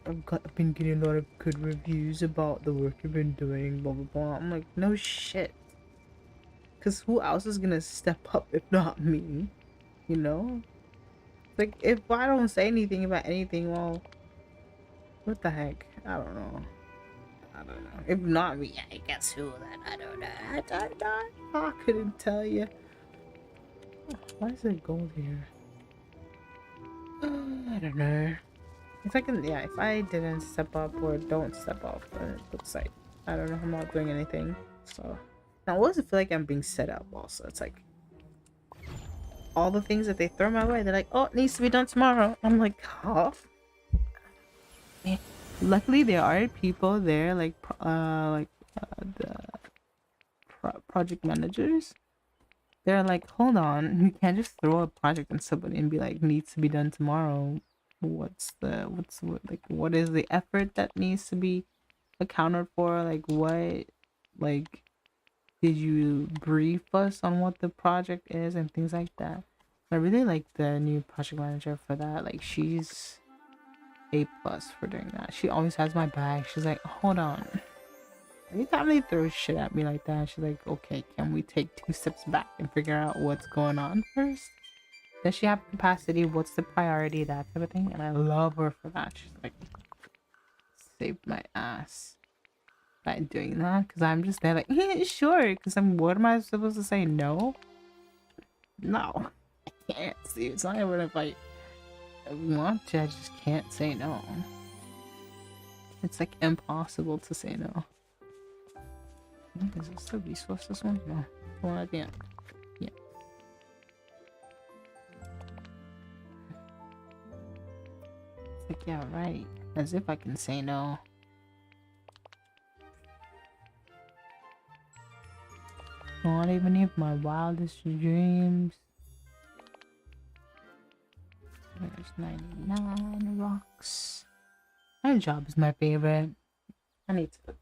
I've been getting a lot of good reviews about the work you've been doing, blah blah blah. I'm like, no shit, cause who else is gonna step up if not me? You know? Like, if I don't say anything about anything, well, what the heck? I don't know. I don't know. If not me, I guess who then? I don't know. I couldn't tell you. Why is there gold here? I don't know. If I can, yeah, if I didn't step up or don't step up, then it looks like, I don't know, I'm not doing anything. So, now what does it feel like I'm being set up also? It's like, all the things that they throw my way, they're like, oh, it needs to be done tomorrow. I'm like, huh? Luckily, there are people there, like the project managers. They're like, hold on, you can't just throw a project on somebody and be like, needs to be done tomorrow. What is the effort that needs to be accounted for? Like, what, like, did you brief us on what the project is and things like that? I really like the new project manager for that. Like, she's A plus for doing that. She always has my back. She's like, hold on. Anytime they throw shit at me like that, she's like, okay, can we take 2 steps back and figure out what's going on first? Does she have capacity? What's the priority? That type of thing. And I love her for that. She's like, saved my ass by doing that. Because I'm just there like, yeah, sure. Because what am I supposed to say? No? No. I can't. See, it's not even if I want to, I just can't say no. It's like impossible to say no. Is this the resource, this one? No. The one at the end. Yeah. It's like, yeah, right. As if I can say no. Not even if my wildest dreams. There's 99 rocks. My job is my favorite. I need to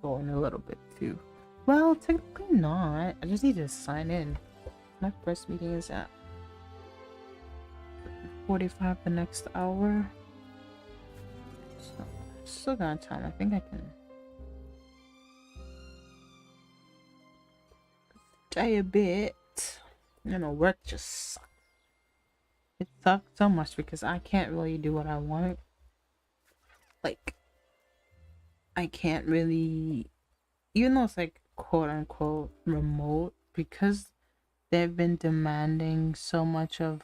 go in a little bit too. Well, technically not. I just need to sign in. My first meeting is at 45 the next hour. So, still got time. I think I can stay a bit. You know, work just sucks. It sucks so much because I can't really do what I want. Like, I can't really, even though it's like quote unquote remote, because they've been demanding so much of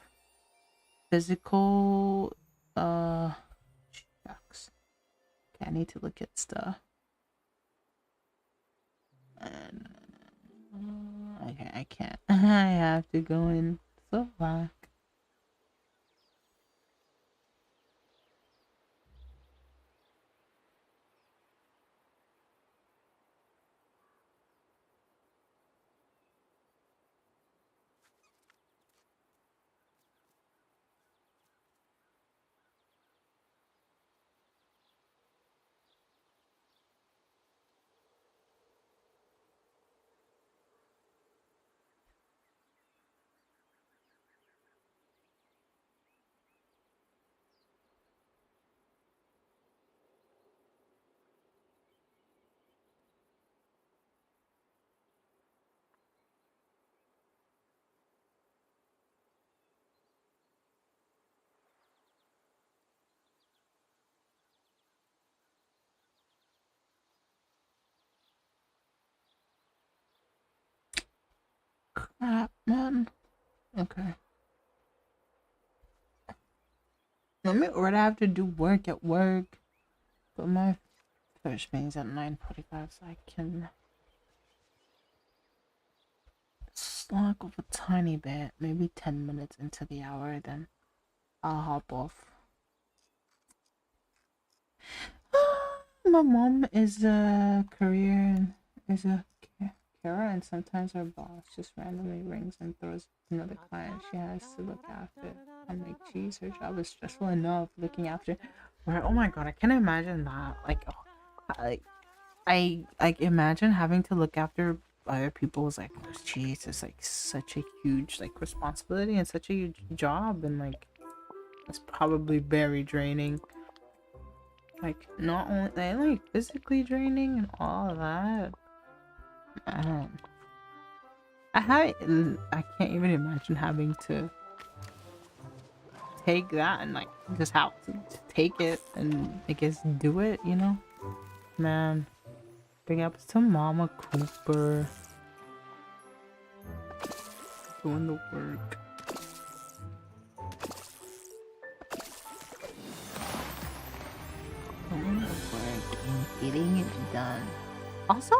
physical shucks. Okay, I need to look at stuff. And okay, I can't. I have to go in so back. Crap, man. Okay. Let me already have to do work at work. But my first meeting's at 9:45, so I can slack off a tiny bit, maybe 10 minutes into the hour, then I'll hop off. My mom is a carer, and sometimes her boss just randomly rings and throws another client she has to look after. I'm like, geez, her job is stressful enough looking after her. Oh my god, I can't imagine that. Like, I like imagine having to look after other people's like, jeez, it's like such a huge like responsibility and such a huge job, and like it's probably very draining. Like not only like physically draining and all of that. Man, I can't even imagine having to take that and like just how to take it and I guess do it, you know? Man, big ups to Mama Cooper doing the work. Doing the work and getting it done. Also,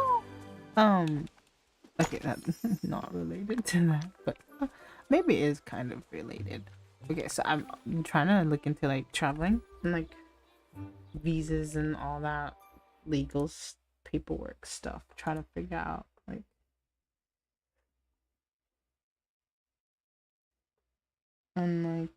okay, that's not related to that, but maybe it is kind of related. Okay, so I'm trying to look into like traveling and like visas and all that legal paperwork stuff. Trying to figure out like and like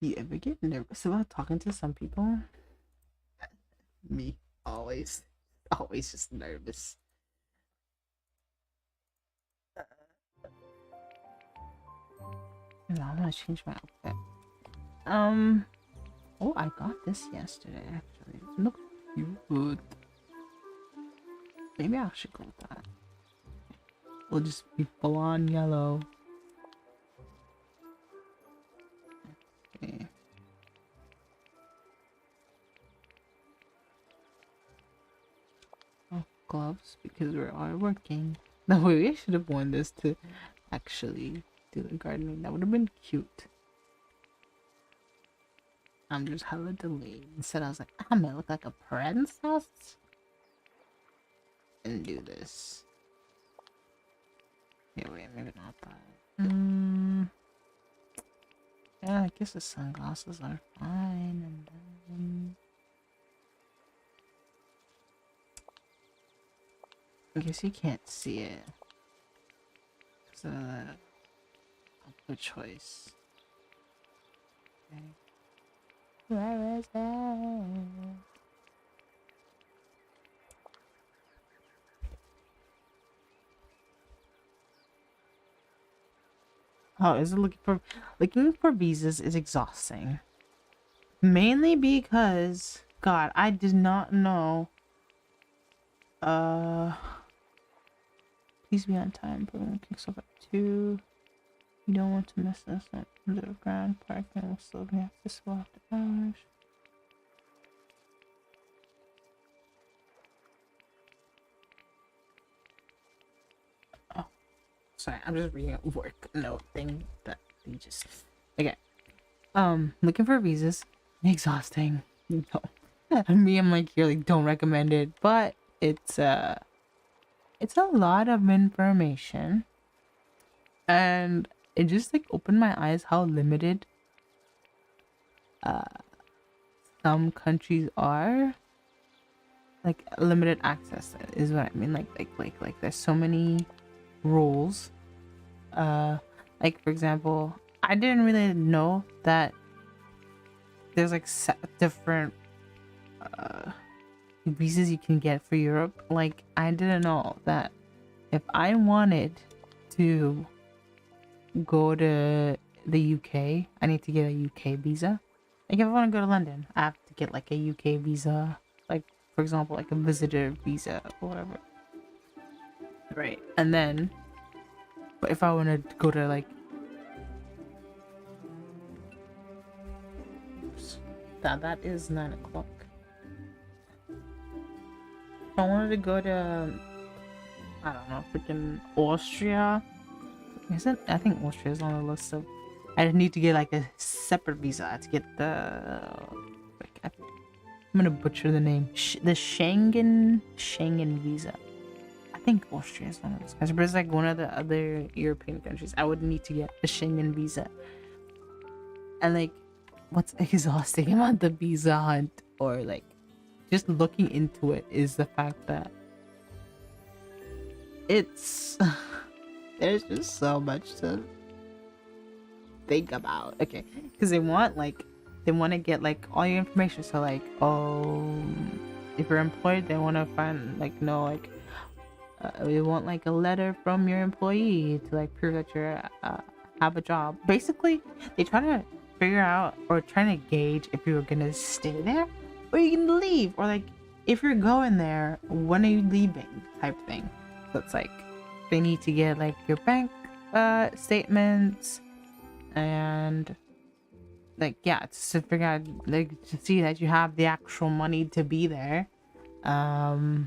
you ever get nervous about talking to some people? Me, always. always just nervous. No, I'm gonna change my outfit. Oh, I got this yesterday actually. It looks cute. Maybe I should go with that. We'll just be full on yellow. Okay. Oh, gloves because we're all working. No, we should have worn this to actually do the gardening. That would have been cute. I'm just hella delayed. Instead, I was like, I'm gonna look like a princess and do this. Yeah, wait, maybe not that. Yeah, I guess the sunglasses are fine. And then I guess you can't see it. So, I'll put choice. Okay. Where is it? Oh, is it looking for visas is exhausting. Mainly because God, I did not know. Please be on time. Put kicks off at 2. You don't want to miss this at the ground parking will still be accessible after hours. Oh, sorry, I'm just reading a work note thing that they just. Okay. Looking for visas, exhausting. No, me, I'm like here, like don't recommend it, but it's a lot of information, and it just like opened my eyes how limited some countries are. Like limited access is what I mean. Like there's so many rules. Like for example, I didn't really know that there's like different visas you can get for Europe. Like I didn't know that if I wanted to go to the UK, I need to get a UK visa. Like if I want to go to London, I have to get like a UK visa. Like for example, like a visitor visa or whatever. Right. And then, but if I want to go to like that is 9 o'clock. If I wanted to go to, I don't know, freaking Austria. Is it? I think Austria is on the list of. I need to get like a separate visa. I have to get the. Like, I'm gonna butcher the name. The Schengen visa. I think Austria is one of those countries, but it's like one of the other European countries. I would need to get a Schengen visa. And like, what's exhausting about the visa hunt or like just looking into it is the fact that it's there's just so much to think about. Okay, because they want to get like all your information. So like, if you're employed, they want to find like they want like a letter from your employee to like prove that you're have a job. Basically, they try to figure out or trying to gauge if you're gonna stay there or you can leave, or like if you're going there, when are you leaving type thing. So it's like they need to get like your bank statements and like to figure out like to see that you have the actual money to be there, so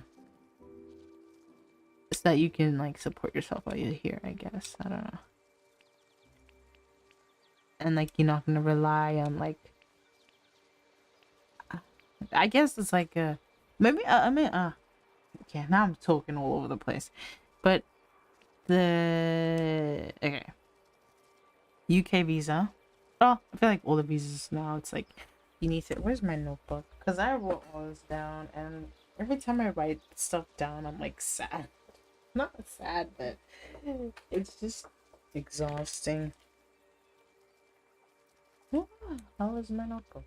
that you can like support yourself while you're here, I guess. I don't know. And like you're not gonna rely on like I guess it's like maybe okay, now I'm talking all over the place, but the okay UK visa. Oh, I feel like all the visas now it's like you need to. Where's my notebook? Because I wrote all this down, and every time I write stuff down, I'm like sad. Not sad, but it's just exhausting. How is my notebook?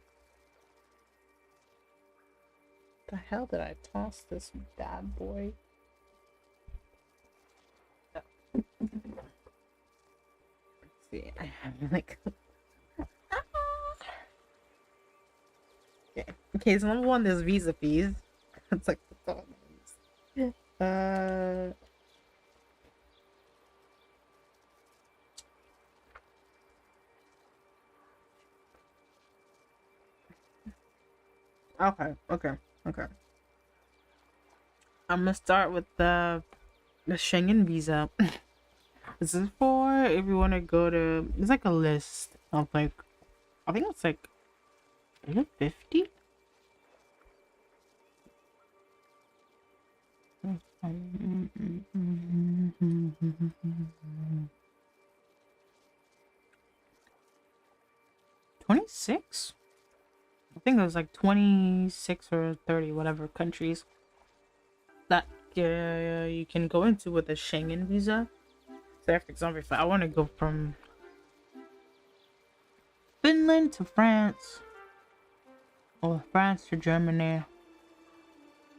The hell did I toss this bad boy? Let's see, I have like okay, so number one, there's visa fees. It's like uh okay. I'm gonna start with the Schengen visa. This is for if you want to go to. There's like a list of like, I think it's like, is it 50? $26? I think it was like 26 or 30, whatever countries that you can go into with a Schengen visa. So, for example, if I want to go from Finland to France, or France to Germany,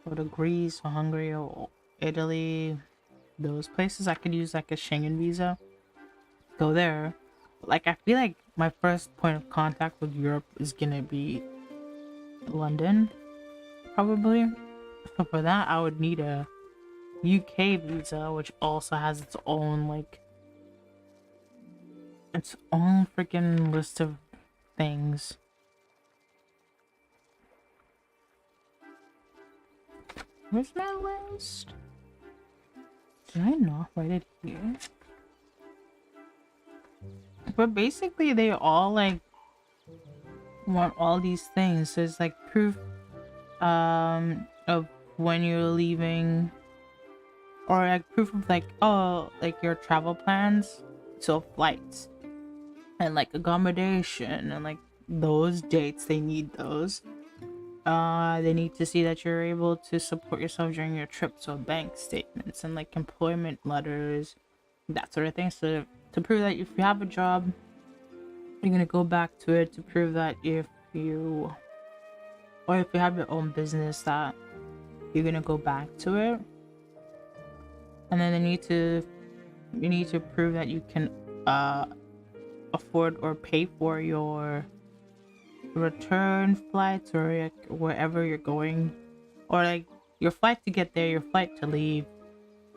or to Greece, or Hungary, or Italy, those places, I could use like a Schengen visa. Go there. But, like, I feel like my first point of contact with Europe is gonna be London, probably. So for that, I would need a UK visa, which also has its own freaking list of things. Where's my list? Did I not write it here? But basically, they all like want all these things. There's like proof of when you're leaving, or like proof of like, oh, like your travel plans, so flights and like accommodation and like those dates. They need those. They need to see that you're able to support yourself during your trip, so bank statements and like employment letters, that sort of thing. So to prove that if you have a job, you're gonna go back to it. To prove that if you have your own business, that you're gonna go back to it. And then you need to prove that you can afford or pay for your return flights, or like wherever you're going, or like your flight to get there, your flight to leave,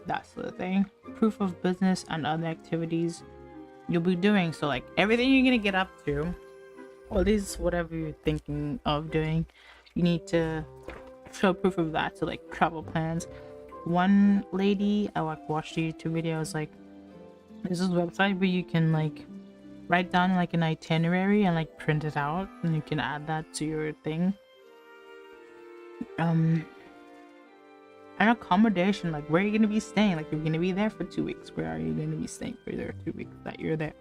that sort of thing. Proof of business and other activities you'll be doing. So like everything you're gonna get up to, or at least whatever you're thinking of doing, you need to show proof of that. So like travel plans. One lady I watched a YouTube video, I was like, there's this website where you can like write down like an itinerary and like print it out, and you can add that to your thing. And accommodation, like where are you gonna be staying? Like you're gonna be there for 2 weeks, where are you gonna be staying for their 2 weeks that you're there?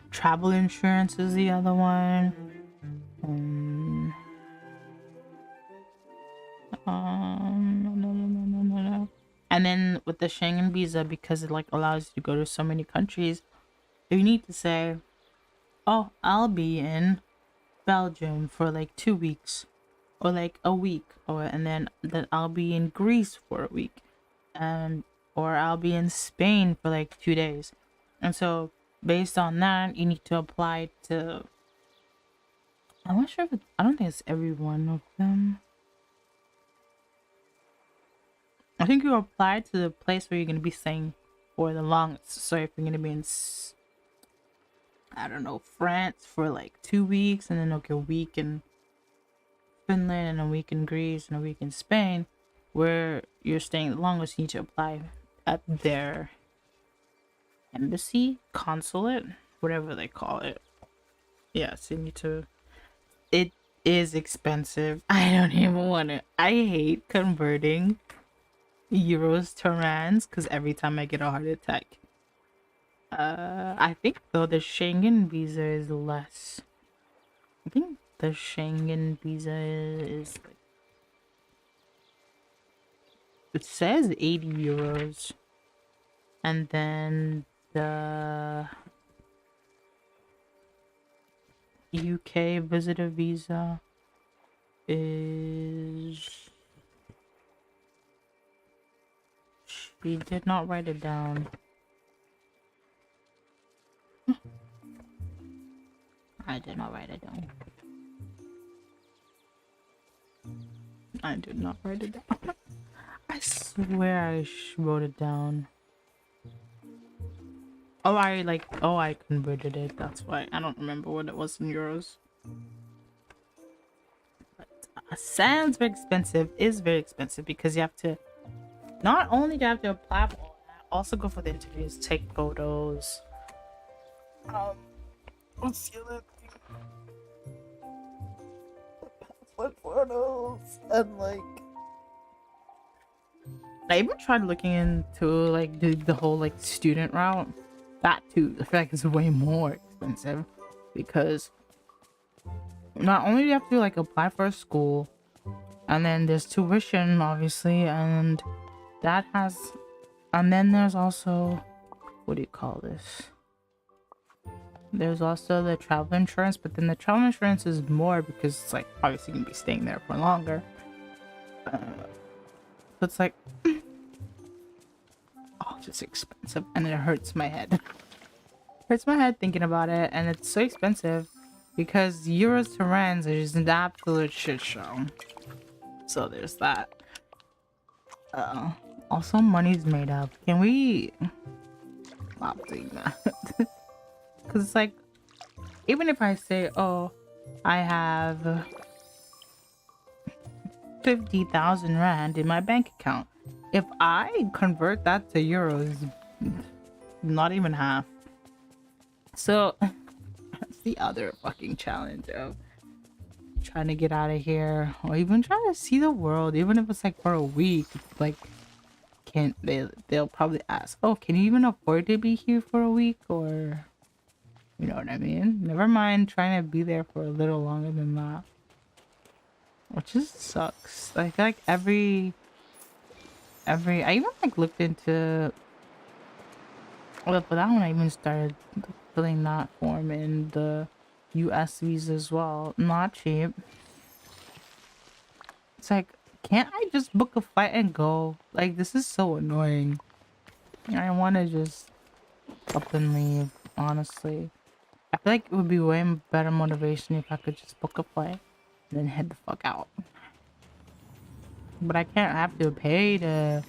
Travel insurance is the other one. No. And then with the Schengen visa, because it like allows you to go to so many countries, you need to say, oh, I'll be in Belgium for like 2 weeks, or like a week, and then I'll be in Greece for a week, or I'll be in Spain for like 2 days. And so based on that, you need to apply to, I'm not sure if I don't think it's every one of them. I think you apply to the place where you're going to be staying for the longest. So if you're going to be in, I don't know, France for like 2 weeks, and then like a week in Finland, and a week in Greece, and a week in Spain, where you're staying the longest, you need to apply at their embassy, consulate, whatever they call it. Yeah, so you need to. It is expensive. I don't even want to. I hate converting euros to rands because every time I get a heart attack. I think though the Schengen visa is less. I think the Schengen visa is like, it says 80 euros, and then the UK visitor visa is... She did not write it down. I did not write it down. I did not write it down. I swear I wrote it down. Oh, I converted it. That's why. I don't remember what it was in euros. But sounds very expensive. Is very expensive because you have to... Not only do you have to apply for all that, also go for the interviews, take photos. What's the other thing? Passport photos and like... I even tried looking into like the whole like student route. That too, I feel like it's way more expensive because not only do you have to like apply for a school, and then there's tuition obviously, and that has, and then there's also, what do you call this? There's also the travel insurance, but then the travel insurance is more because it's like obviously you can be staying there for longer. So it's like, oh, just expensive, and it hurts my head. Hurts my head thinking about it, and it's so expensive because euros to rands is an absolute shit show. So there's that. Also money's made up. Can we stop doing that? Because it's like, even if I say, oh, I have 50,000 rand in my bank account, if I convert that to euros, not even half. So that's the other fucking challenge of trying to get out of here, or even trying to see the world, even if it's like for a week. It's like, can't they'll probably ask, oh, can you even afford to be here for a week? Or, you know what I mean? Never mind trying to be there for a little longer than that, which just sucks. I feel like every I even like looked into, well, for that one I even started filling that form in the US visa as well. Not cheap. It's like, can't I just book a flight and go? Like, this is so annoying. I want to just up and leave, honestly. I feel like it would be way better motivation if I could just book a flight and then head the fuck out. But I can't have to pay to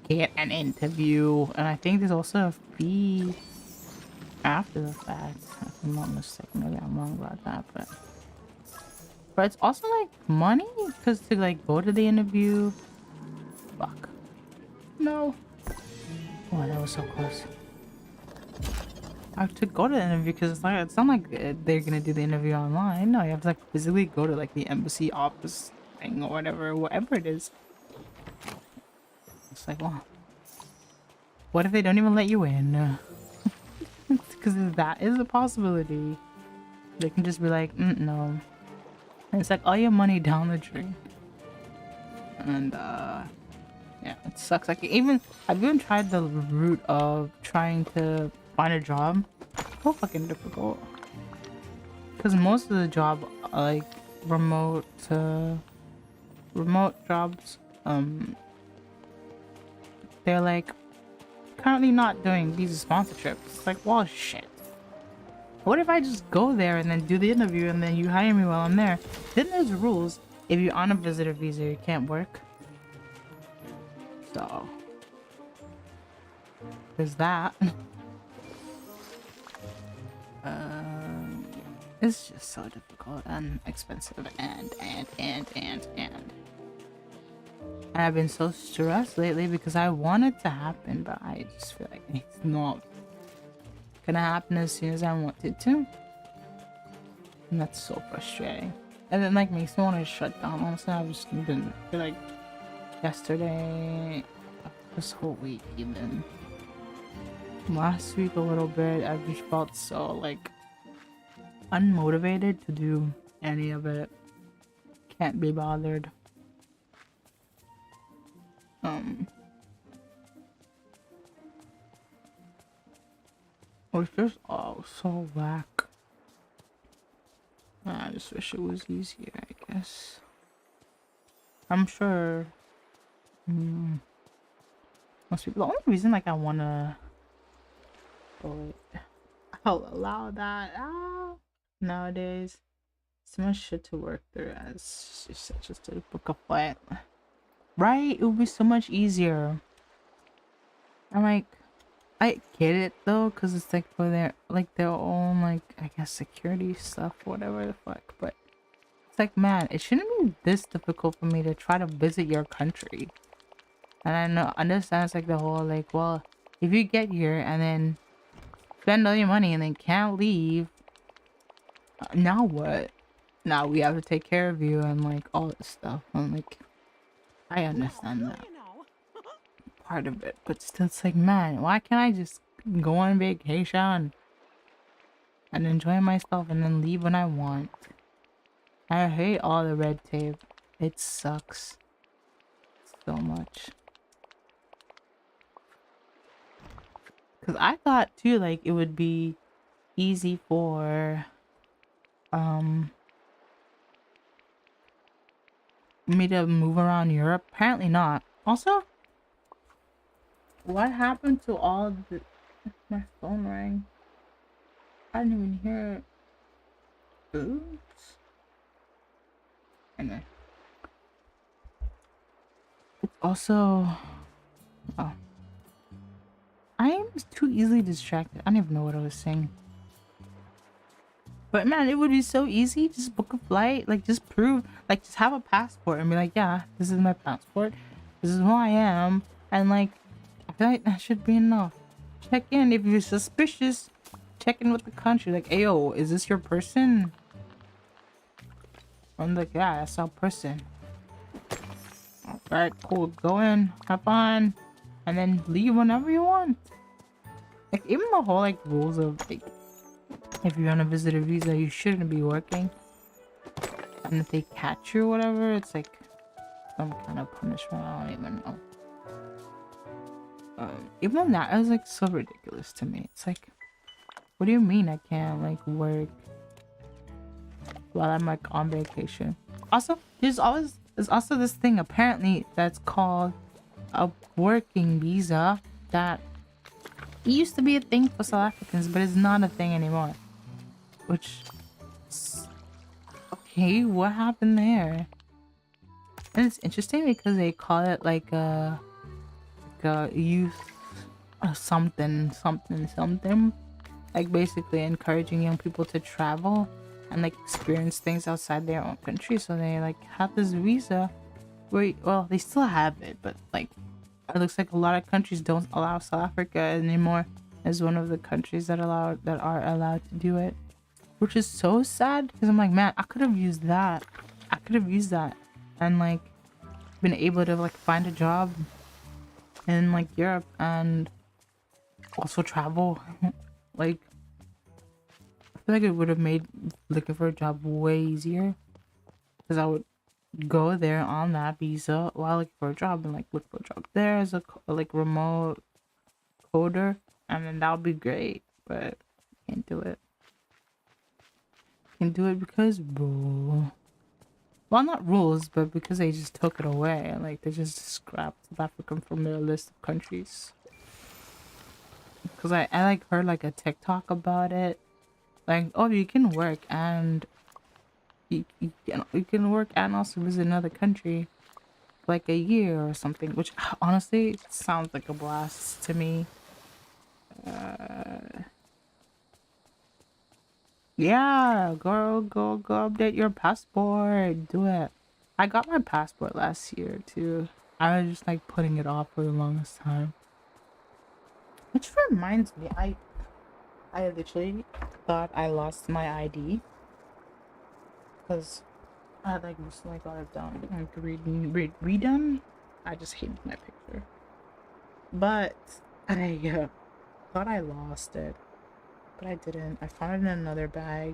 get an interview, and I think there's also a fee after the fact, if I'm not mistaken. Maybe I'm wrong about that, but it's also like money, because to like go to the interview, fuck, no, oh, that was so close. I have to go to the interview because it's not like they're gonna do the interview online. No, you have to like physically go to like the embassy office thing or whatever it is. It's like, well, what if they don't even let you in? Because that is a possibility. They can just be like, no. And it's like all your money down the drain. And yeah, it sucks. Like I've even tried the route of trying to find a job. So fucking difficult. Because most of the job are like remote jobs. They're like currently not doing visa sponsorships. It's like, well, shit. What if I just go there and then do the interview and then you hire me while I'm there? Then there's rules. If you're on a visitor visa, you can't work. So there's that. It's just so difficult and expensive and I've been so stressed lately because I want it to happen, but I just feel like it's not gonna happen as soon as I want it to. And that's so frustrating. And then like makes me want to shut down. Honestly, I've just been like yesterday, this whole week, even last week a little bit, I just felt so like unmotivated to do any of it. Can't be bothered. It was just so whack. I just wish it was easier, I guess. guess. I'm sure most people. The only reason like I wanna. Oh wait, I'll allow that. Nowadays, so much shit to work through. As she said, just to book a flight. Right? It would be so much easier. I'm like, I get it though, cause it's like for their own like I guess security stuff, whatever the fuck. But it's like, man, it shouldn't be this difficult for me to try to visit your country. And I know understand it's like the whole like, well, if you get here and then spend all your money and then can't leave, now what? Now we have to take care of you and like all this stuff. I'm like, I understand that part of it, but still, it's like, man, why can't I just go on vacation and enjoy myself and then leave when I want? I hate all the red tape. It sucks so much. Cause I thought too, like it would be easy for me to move around Europe. Apparently not. Also, what happened to all the... My phone rang. I didn't even hear it. Oops. Anyway. It's also... Oh. I am too easily distracted. I don't even know what I was saying. But man, it would be so easy. Just book a flight. Like, just prove... Like, just have a passport and be like, yeah, this is my passport. This is who I am. And like... I feel like that should be enough. Check in if you're suspicious. Check in with the country. Like, ayo, is this your person? I'm like, yeah, that's our person. Alright, cool. Go in, have fun, and then leave whenever you want. Like, even the whole like rules of like, if you're on a visitor visa, you shouldn't be working. And if they catch you or whatever, it's like some kind of punishment. I don't even know. Even that is like so ridiculous to me. It's like, what do you mean I can't like work while I'm like on vacation? Also, there's also this thing apparently that's called a working visa that it used to be a thing for South Africans, but it's not a thing anymore. Which, okay, what happened there? And it's interesting because they call it like a youth something, like basically encouraging young people to travel and like experience things outside their own country. So they like have this visa where, well, they still have it, but like it looks like a lot of countries don't allow South Africa anymore as one of the countries that are allowed to do it, which is so sad because I'm like, man, I could have used that and like been able to like find a job in like Europe and also travel. Like, I feel like it would have made looking for a job way easier because I would go there on that visa while looking for a job and like look for a job there as a like remote coder, and then that would be great. But can't do it. Can't do it because well, not rules, but because they just took it away. Like, they just scrapped South Africa from their list of countries. Because I like heard like a TikTok about it. Like, oh, you can work and you can work and also visit another country for like a year or something. Which honestly sounds like a blast to me. Yeah, go update your passport. Do it. I got my passport last year too. I was just like putting it off for the longest time. Which reminds me, I literally thought I lost my ID because I like recently got it done. Like redone. I just hated my picture, but I thought I lost it. But I didn't. I found it in another bag.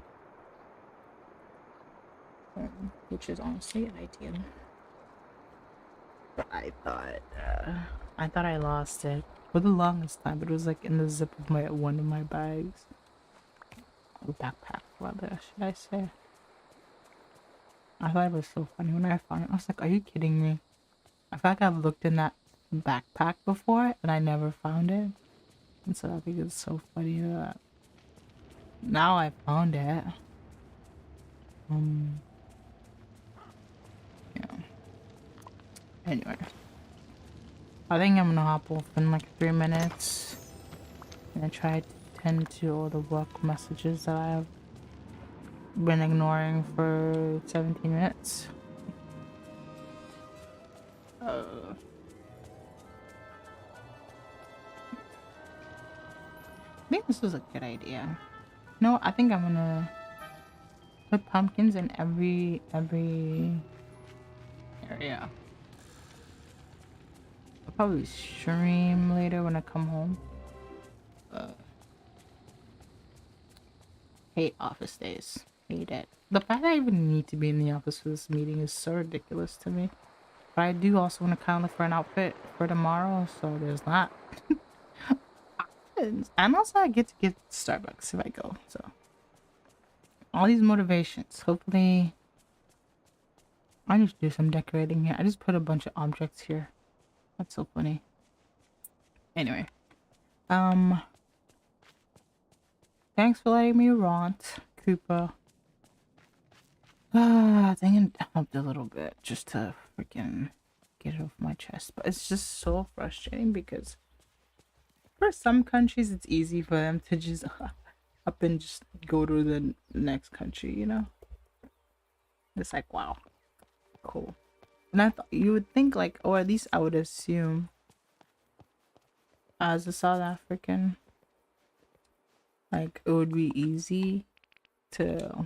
Which is honestly ideal. But I thought I lost it for the longest time. But it was like in the zip of one of my bags. Or backpack, rather, should I say. I thought it was so funny when I found it. I was like, are you kidding me? I feel like I've looked in that backpack before and I never found it. And so I think it's so funny that now I found it. Um, yeah. Anyway, I think I'm gonna hop off in like 3 minutes and try to tend to all the work messages that I've been ignoring for 17 minutes. I think this was a good idea. No, I think I'm gonna put pumpkins in every area. I'll probably stream later when I come home. Hate office days. Hate it. The fact that I even need to be in the office for this meeting is so ridiculous to me. But I do also want to kind of look for an outfit for tomorrow, so there's that. And also I get to get Starbucks if I go, so. All these motivations. Hopefully I need to do some decorating here. I just put a bunch of objects here. That's so funny. Anyway. Thanks for letting me rant, Cooper. I think I helped a little bit just to freaking get it off my chest. But it's just so frustrating because for some countries it's easy for them to just up and just go to the next country, you know? It's like, wow, cool. And I thought you would think like, or at least I would assume as a South African, like it would be easy to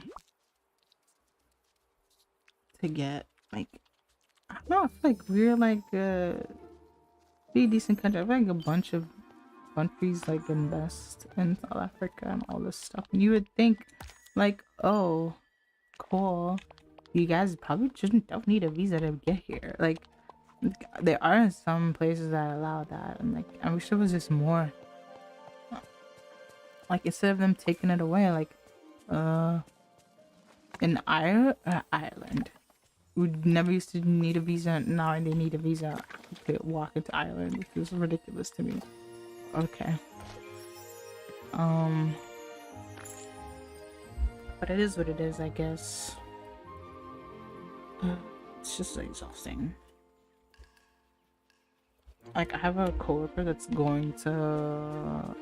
get like, I don't know, I feel like we're like a pretty decent country. I feel like a bunch of countries like invest in South Africa and all this stuff. And you would think like, oh, cool, you guys probably just don't need a visa to get here. Like there are some places that allow that, and like I wish there was just more. Like instead of them taking it away, like in Ireland, we never used to need a visa. Now they need a visa to walk into Ireland, which is ridiculous to me. Okay. But it is what it is, I guess. It's just exhausting. Like I have a coworker that's going to, I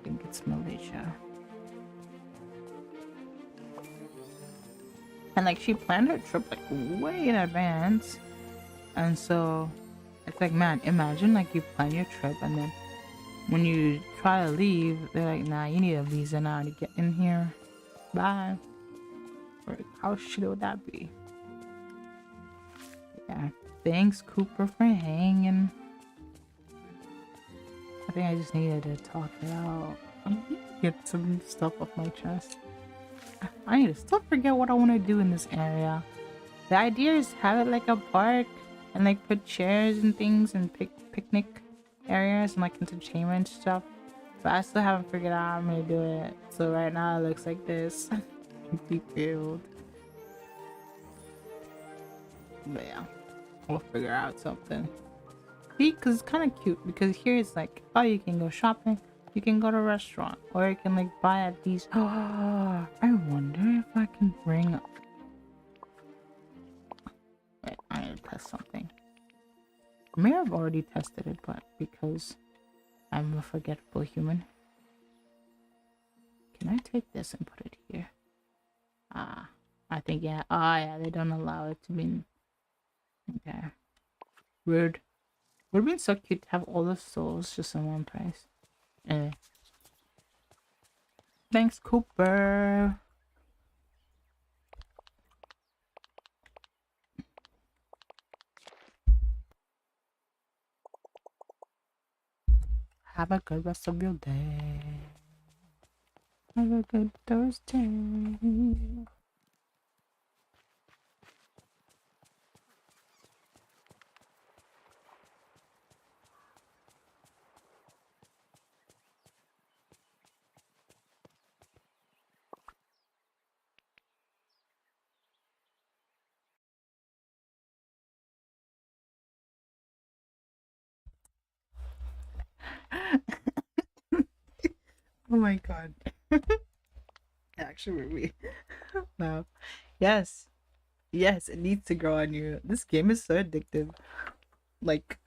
think it's Malaysia. And like she planned her trip like way in advance. And so it's like, man, imagine like you plan your trip and then when you try to leave, they're like, nah, you need a visa now to get in here. Bye. Like, how shitty would that be? Yeah. Thanks, Cooper, for hanging. I think I just needed to talk it out. Get some stuff off my chest. I need to still forget what I want to do in this area. The idea is have it like a park and like put chairs and things and picnic areas and like entertainment stuff. But I still haven't figured out how I'm gonna do it. So right now it looks like this. Empty field. But yeah, we'll figure out something. See, because it's kind of cute because here it's like, oh, you can go shopping, you can go to a restaurant, or you can like buy at these. Oh, I wonder if I can bring. Wait, I need to test something. I may have already tested it, but because I'm a forgetful human. Can I take this and put it here? Ah, I think, yeah. Oh, yeah, they don't allow it to be. Okay. Rude. Would have been so cute to have all the souls just in one place. Anyway. Thanks, Cooper. Have a good rest of your day. Have a good Thursday. Oh my god. Actually, we no. Yes. Yes, it needs to grow on you. This game is so addictive. Like,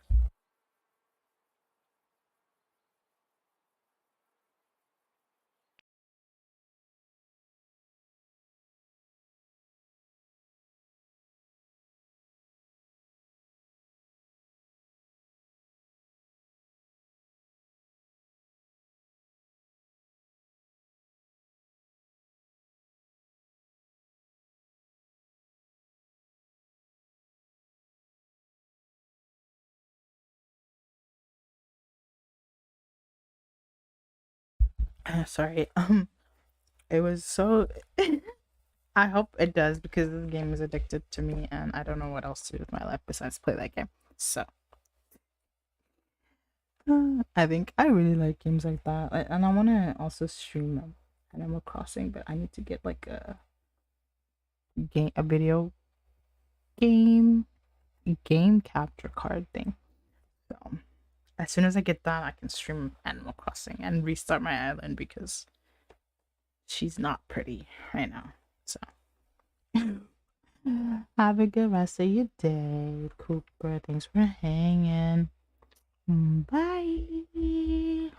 sorry. It was so. I hope it does because this game is addicted to me, and I don't know what else to do with my life besides play that game. So, I think I really like games like that, and I want to also stream Animal Crossing, but I need to get like a video game capture card thing. So, as soon as I get that, I can stream Animal Crossing and restart my island because she's not pretty right now. So, have a good rest of your day, Cooper. Thanks for hanging. Bye.